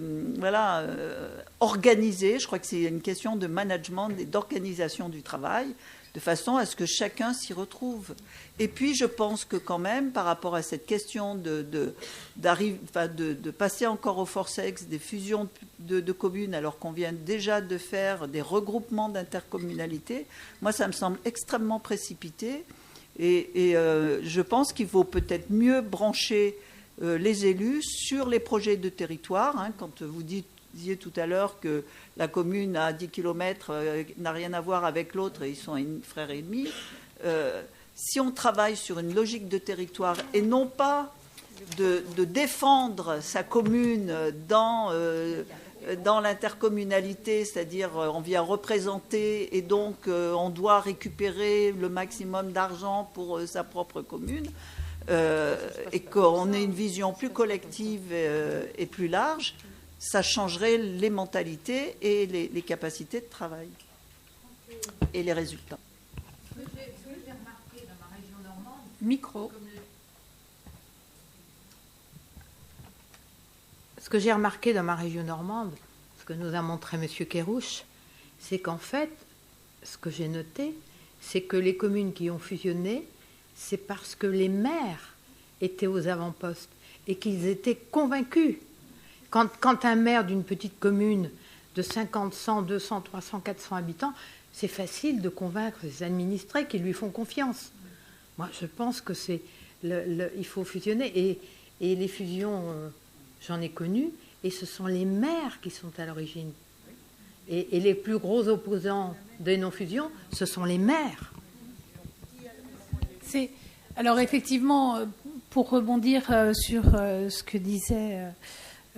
organiser. Je crois que c'est une question de management et d'organisation du travail, de façon à ce que chacun s'y retrouve. Et puis, je pense que quand même, par rapport à cette question de passer encore au forceps des fusions de communes, alors qu'on vient déjà de faire des regroupements d'intercommunalités, moi, ça me semble extrêmement précipité. Et je pense qu'il faut peut-être mieux brancher les élus sur les projets de territoire. Hein, quand vous disiez tout à l'heure que la commune à 10 km n'a rien à voir avec l'autre et ils sont frères et ennemis, si on travaille sur une logique de territoire et non pas de défendre sa commune dans l'intercommunalité, c'est-à-dire on vient représenter et donc on doit récupérer le maximum d'argent pour sa propre commune, et qu'on ait une vision plus collective et plus large, ça changerait les mentalités et les capacités de travail et les résultats. Ce que j'ai remarqué dans ma région normande, Micro. Ce que j'ai remarqué dans ma région normande, ce que nous a montré M. Kerrouche, c'est qu'en fait, ce que j'ai noté, c'est que les communes qui ont fusionné, c'est parce que les maires étaient aux avant-postes et qu'ils étaient convaincus. Quand un maire d'une petite commune de 50, 100, 200, 300, 400 habitants, c'est facile de convaincre les administrés qui lui font confiance. Moi, je pense que il faut fusionner. Et les fusions, j'en ai connu, et ce sont les maires qui sont à l'origine. Et les plus gros opposants des non-fusions, ce sont les maires. Alors effectivement, pour rebondir sur ce que disait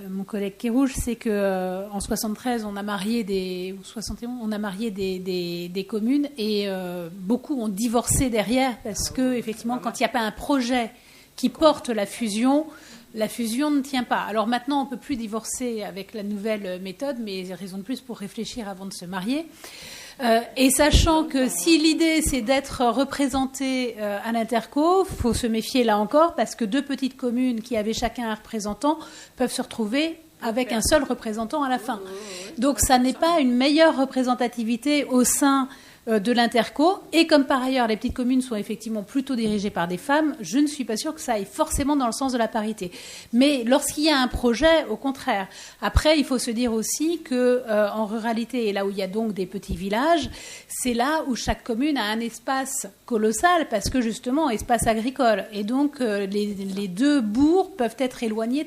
mon collègue Kerrouche, c'est que en 73, on a marié des 71, on a marié des communes et beaucoup ont divorcé derrière parce que effectivement, quand il n'y a pas un projet qui porte la fusion ne tient pas. Alors maintenant, on ne peut plus divorcer avec la nouvelle méthode, mais raison de plus pour réfléchir avant de se marier. Et sachant que si l'idée c'est d'être représenté à l'Interco, il faut se méfier là encore parce que deux petites communes qui avaient chacun un représentant peuvent se retrouver avec un seul représentant à la fin. Donc ça n'est pas une meilleure représentativité au sein de l'Interco. Et comme par ailleurs les petites communes sont effectivement plutôt dirigées par des femmes, je ne suis pas sûre que ça aille forcément dans le sens de la parité. Mais lorsqu'il y a un projet, au contraire. Après, il faut se dire aussi que en ruralité, et là où il y a donc des petits villages, c'est là où chaque commune a un espace colossal parce que justement espace agricole. Et donc les deux bourgs peuvent être éloignés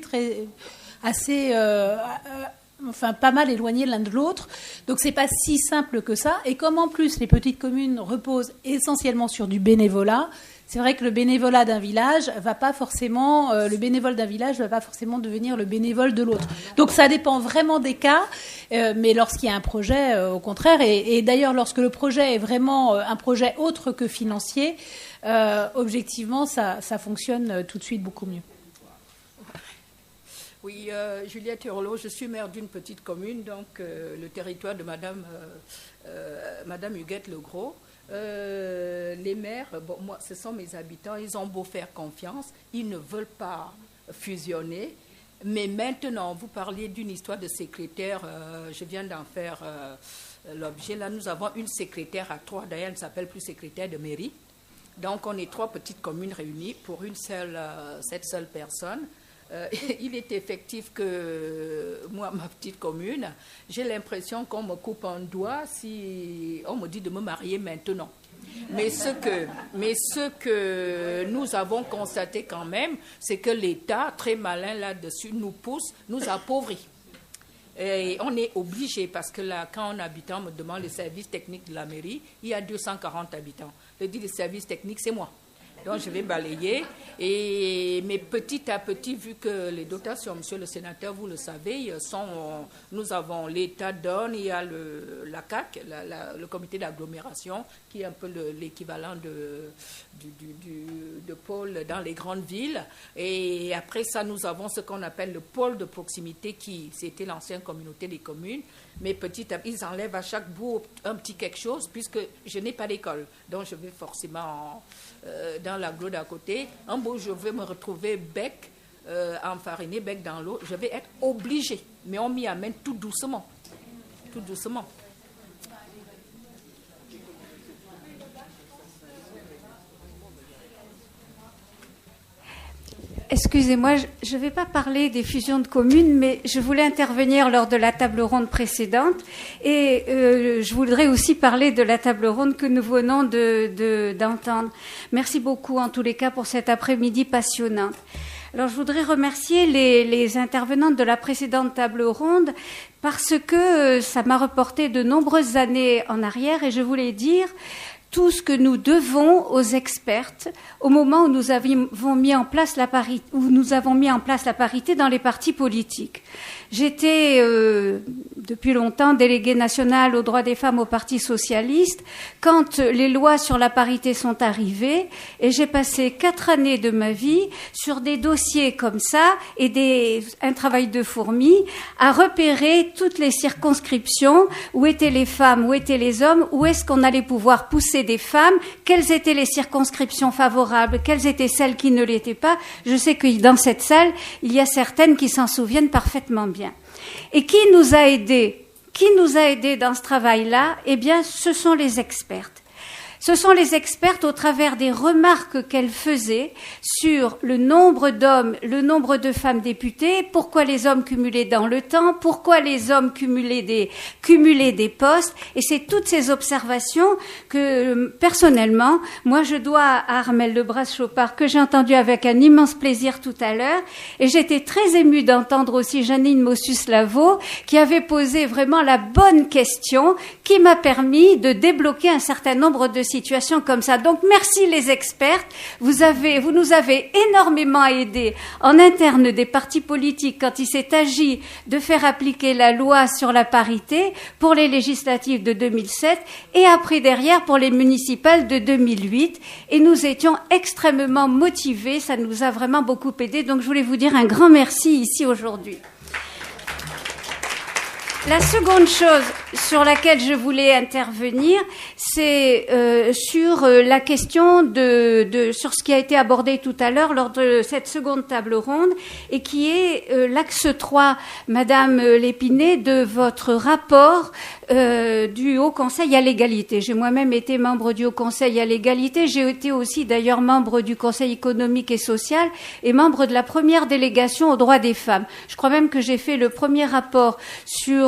pas mal éloignés l'un de l'autre. Donc c'est pas si simple que ça. Et comme en plus les petites communes reposent essentiellement sur du bénévolat, c'est vrai que le bénévolat d'un village va pas forcément, le bénévole d'un village va pas forcément devenir le bénévole de l'autre. Donc ça dépend vraiment des cas. Mais lorsqu'il y a un projet, au contraire, et d'ailleurs lorsque le projet est vraiment un projet autre que financier, objectivement ça fonctionne tout de suite beaucoup mieux. Oui, Juliette Hurlot, je suis maire d'une petite commune, donc le territoire de Madame Huguette Legros. Les maires, moi, ce sont mes habitants, ils ont beau faire confiance, ils ne veulent pas fusionner. Mais maintenant, vous parliez d'une histoire de secrétaire, je viens d'en faire l'objet. Là, nous avons une secrétaire à 3, d'ailleurs, elle ne s'appelle plus secrétaire de mairie. Donc, on est 3 petites communes réunies pour cette seule personne. Il est effectif que moi, ma petite commune, j'ai l'impression qu'on me coupe un doigt si on me dit de me marier maintenant. Mais ce que nous avons constaté quand même, c'est que l'État, très malin là-dessus, nous pousse, nous appauvrit. Et on est obligé, parce que là, quand un habitant me demande les services techniques de la mairie, il y a 240 habitants. Je dis les services techniques, c'est moi. Donc je vais balayer. Mais petit à petit, vu que les dotations, monsieur le sénateur, vous le savez, nous avons l'État donne, il y a la CAC, le comité d'agglomération, qui est un peu l'équivalent de pôle dans les grandes villes. Et après ça, nous avons ce qu'on appelle le pôle de proximité, qui c'était l'ancienne communauté des communes. Mais petit à petit, ils enlèvent à chaque bout un petit quelque chose, puisque je n'ai pas d'école. Donc je vais forcément dans l'agglo d'à côté. Un beau, je vais me retrouver bec enfariné, bec dans l'eau. Je vais être obligée. Mais on m'y amène tout doucement. Tout doucement. Excusez-moi, je ne vais pas parler des fusions de communes, mais je voulais intervenir lors de la table ronde précédente et je voudrais aussi parler de la table ronde que nous venons d'entendre. Merci beaucoup en tous les cas pour cet après-midi passionnant. Alors je voudrais remercier les intervenantes de la précédente table ronde parce que ça m'a reporté de nombreuses années en arrière et je voulais dire tout ce que nous devons aux expertes au moment où nous avons mis en place la parité dans les partis politiques. J'étais depuis longtemps déléguée nationale aux droits des femmes au Parti socialiste quand les lois sur la parité sont arrivées et j'ai passé 4 années de ma vie sur des dossiers comme ça et un travail de fourmi à repérer toutes les circonscriptions, où étaient les femmes, où étaient les hommes, où est-ce qu'on allait pouvoir pousser des femmes, quelles étaient les circonscriptions favorables, quelles étaient celles qui ne l'étaient pas. Je sais que dans cette salle, il y a certaines qui s'en souviennent parfaitement bien. Et qui nous a aidés dans ce travail-là? Eh bien, ce sont les expertes. Ce sont les expertes au travers des remarques qu'elles faisaient sur le nombre d'hommes, le nombre de femmes députées, pourquoi les hommes cumulaient dans le temps, pourquoi les hommes cumulaient des postes. Et c'est toutes ces observations que, personnellement, moi je dois à Armelle Lebras-Chopard, que j'ai entendu avec un immense plaisir tout à l'heure. Et j'étais très émue d'entendre aussi Janine Mossus-Lavo, qui avait posé vraiment la bonne question, qui m'a permis de débloquer un certain nombre de situations comme ça. Donc merci les expertes, vous nous avez énormément aidés en interne des partis politiques quand il s'est agi de faire appliquer la loi sur la parité pour les législatives de 2007 et après derrière pour les municipales de 2008 et nous étions extrêmement motivés, ça nous a vraiment beaucoup aidés, donc je voulais vous dire un grand merci ici aujourd'hui. La seconde chose sur laquelle je voulais intervenir, c'est sur la question sur ce qui a été abordé tout à l'heure lors de cette seconde table ronde et qui est l'axe 3, Madame Lépinay, de votre rapport du Haut Conseil à l'égalité. J'ai moi-même été membre du Haut Conseil à l'égalité. J'ai été aussi d'ailleurs membre du Conseil économique et social et membre de la première délégation aux droits des femmes. Je crois même que j'ai fait le premier rapport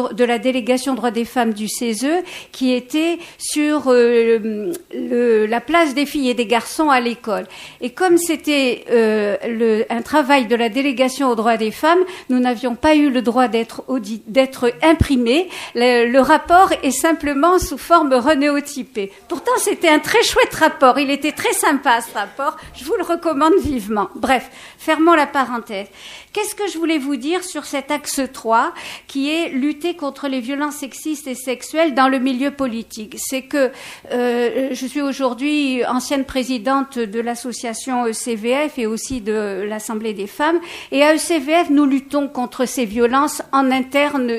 de la délégation droits des femmes du CESE qui était sur la place des filles et des garçons à l'école. Et comme c'était un travail de la délégation aux droits des femmes, nous n'avions pas eu le droit d'être imprimé. Le rapport est simplement sous forme renéotypée. Pourtant, c'était un très chouette rapport. Il était très sympa, ce rapport. Je vous le recommande vivement. Bref, fermons la parenthèse. Qu'est-ce que je voulais vous dire sur cet axe 3 qui est lutter contre les violences sexistes et sexuelles dans le milieu politique? C'est que je suis aujourd'hui ancienne présidente de l'association ECVF et aussi de l'Assemblée des femmes. Et à ECVF, nous luttons contre ces violences en interne,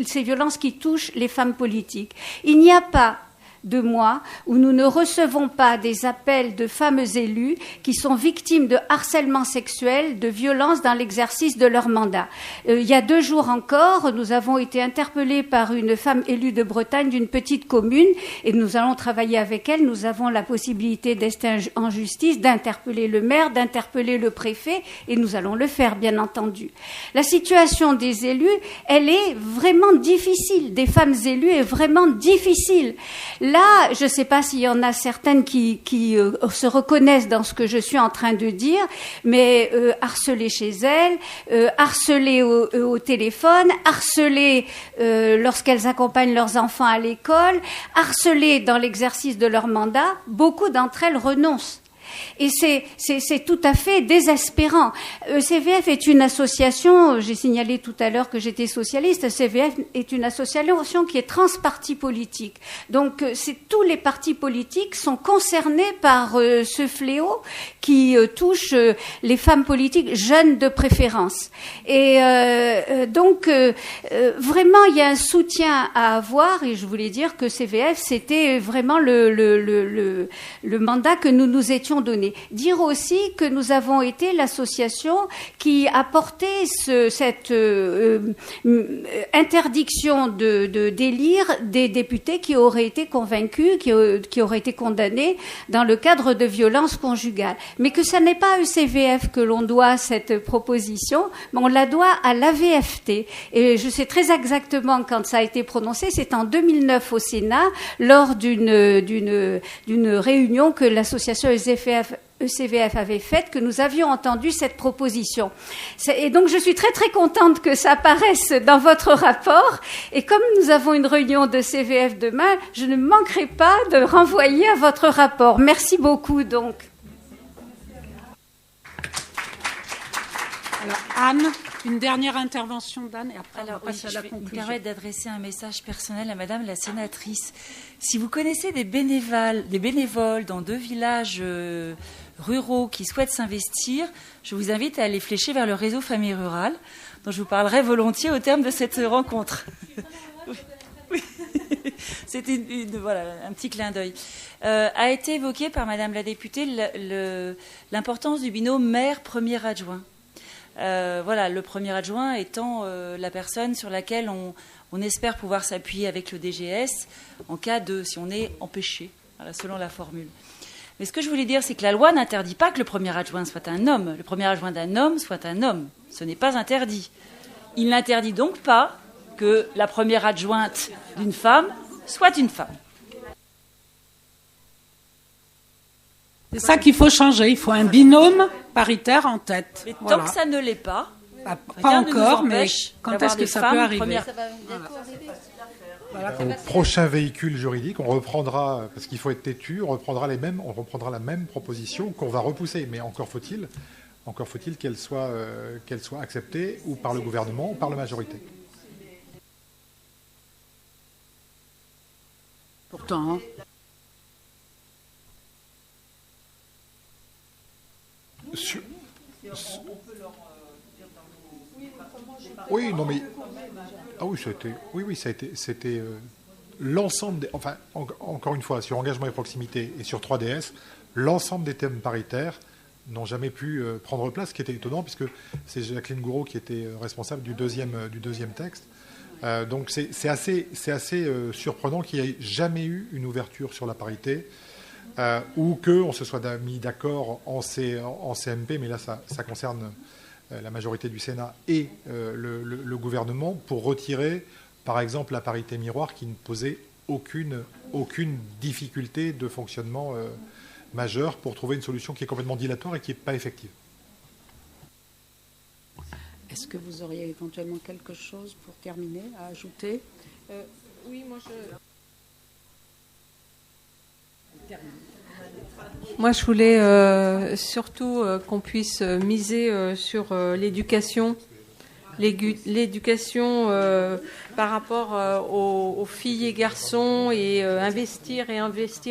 ces violences qui touchent les femmes politiques. Il n'y a pas de mois où nous ne recevons pas des appels de femmes élues qui sont victimes de harcèlement sexuel, de violences dans l'exercice de leur mandat. Il y a 2 jours encore, nous avons été interpellés par une femme élue de Bretagne d'une petite commune et nous allons travailler avec elle. Nous avons la possibilité d'être en justice, d'interpeller le maire, d'interpeller le préfet et nous allons le faire, bien entendu. La situation des élus, elle est vraiment difficile. Des femmes élues est vraiment difficile. Là, je ne sais pas s'il y en a certaines qui se reconnaissent dans ce que je suis en train de dire, mais harcelées chez elles, harcelées au téléphone, harcelées lorsqu'elles accompagnent leurs enfants à l'école, harcelées dans l'exercice de leur mandat, beaucoup d'entre elles renoncent. Et c'est tout à fait désespérant. CVF est une association, j'ai signalé tout à l'heure que j'étais socialiste, CVF est une association qui est transparti politique. Donc tous les partis politiques sont concernés par ce fléau qui touche les femmes politiques jeunes de préférence. Et donc vraiment il y a un soutien à avoir et je voulais dire que CVF c'était vraiment le mandat que nous nous étions donné. Dire aussi que nous avons été l'association qui a porté cette interdiction de délire des députés qui auraient été convaincus, qui auraient été condamnés dans le cadre de violences conjugales. Mais que ça n'est pas à ECVF que l'on doit cette proposition, mais on la doit à l'AVFT. Et je sais très exactement quand ça a été prononcé, c'est en 2009 au Sénat, lors d'une réunion que l'association ECVF avait faite, que nous avions entendu cette proposition. Et donc je suis très très contente que ça apparaisse dans votre rapport, et comme nous avons une réunion de CVF demain, je ne manquerai pas de renvoyer à votre rapport. Merci beaucoup donc. Alors Anne, une dernière intervention d'Anne, et après on va passer à la conclusion. Je me permets d'adresser un message personnel à Madame la sénatrice. Si vous connaissez des bénévoles dans 2 villages ruraux qui souhaitent s'investir, je vous invite à aller flécher vers le réseau Famille Rurale, dont je vous parlerai volontiers au terme de cette rencontre. Oui. C'était voilà, un petit clin d'œil. A été évoqué par Madame la députée l'importance du binôme maire-premier adjoint. Voilà, le premier adjoint étant la personne sur laquelle on espère pouvoir s'appuyer avec le DGS en cas de, si on est empêché, voilà, selon la formule. Mais ce que je voulais dire, c'est que la loi n'interdit pas que le premier adjoint soit un homme. Le premier adjoint d'un homme soit un homme. Ce n'est pas interdit. Il n'interdit donc pas que la première adjointe d'une femme soit une femme. C'est ça qu'il faut changer. Il faut un binôme paritaire en tête. Mais voilà. Tant que ça ne l'est pas, pas encore, mais quand est-ce que ça peut arriver? Au prochain véhicule juridique, on reprendra, parce qu'il faut être têtu, on reprendra la même proposition qu'on va repousser. Mais encore faut-il qu'elle soit acceptée ou par le gouvernement ou par la majorité. Pourtant. Oui, non mais ah oui, c'était l'ensemble des, enfin encore une fois sur engagement et proximité et sur 3DS, l'ensemble des thèmes paritaires n'ont jamais pu prendre place, ce qui était étonnant puisque c'est Jacqueline Gouraud qui était responsable du deuxième texte. Donc c'est assez surprenant qu'il n'y ait jamais eu une ouverture sur la parité. Ou qu'on se soit mis d'accord en CMP, mais là ça concerne la majorité du Sénat et le gouvernement, pour retirer par exemple la parité miroir qui ne posait aucune difficulté de fonctionnement majeure pour trouver une solution qui est complètement dilatoire et qui n'est pas effective. Est-ce que vous auriez éventuellement quelque chose pour terminer à ajouter? Oui, Moi, je voulais surtout qu'on puisse miser sur l'éducation. L'éducation par rapport aux filles et garçons et investir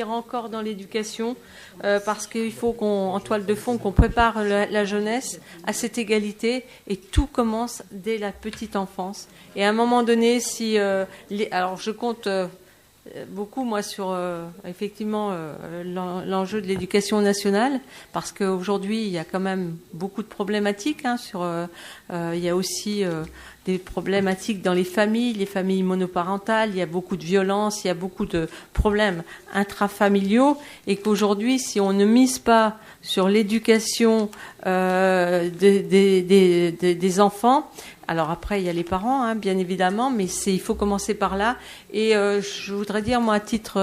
encore dans l'éducation parce qu'il faut en toile de fond qu'on prépare la jeunesse à cette égalité et tout commence dès la petite enfance. Et à un moment donné, alors je compte beaucoup, moi, sur effectivement l'enjeu de l'éducation nationale, parce qu'aujourd'hui, il y a quand même beaucoup de problématiques. Il y a aussi des problématiques dans les familles monoparentales, il y a beaucoup de violences, il y a beaucoup de problèmes intrafamiliaux, et qu'aujourd'hui, si on ne mise pas sur l'éducation des enfants, alors après, il y a les parents, bien évidemment, mais il faut commencer par là. Et je voudrais dire, moi, à titre,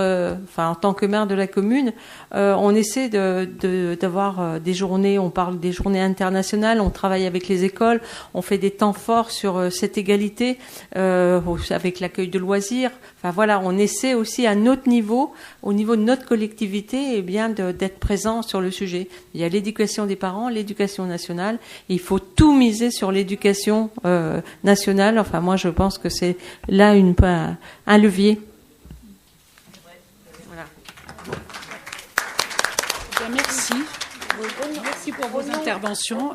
en tant que maire de la commune, on essaie d'avoir des journées, on parle des journées internationales, on travaille avec les écoles, on fait des temps forts sur cette égalité, avec l'accueil de loisirs. Enfin voilà, on essaie aussi à notre niveau, au niveau de notre collectivité, d'être présent sur le sujet. Il y a l'éducation des parents, l'éducation nationale. Il faut tout miser sur l'éducation nationale. Enfin, moi, je pense que c'est là un levier. Voilà. Bien, merci. Merci pour vos interventions.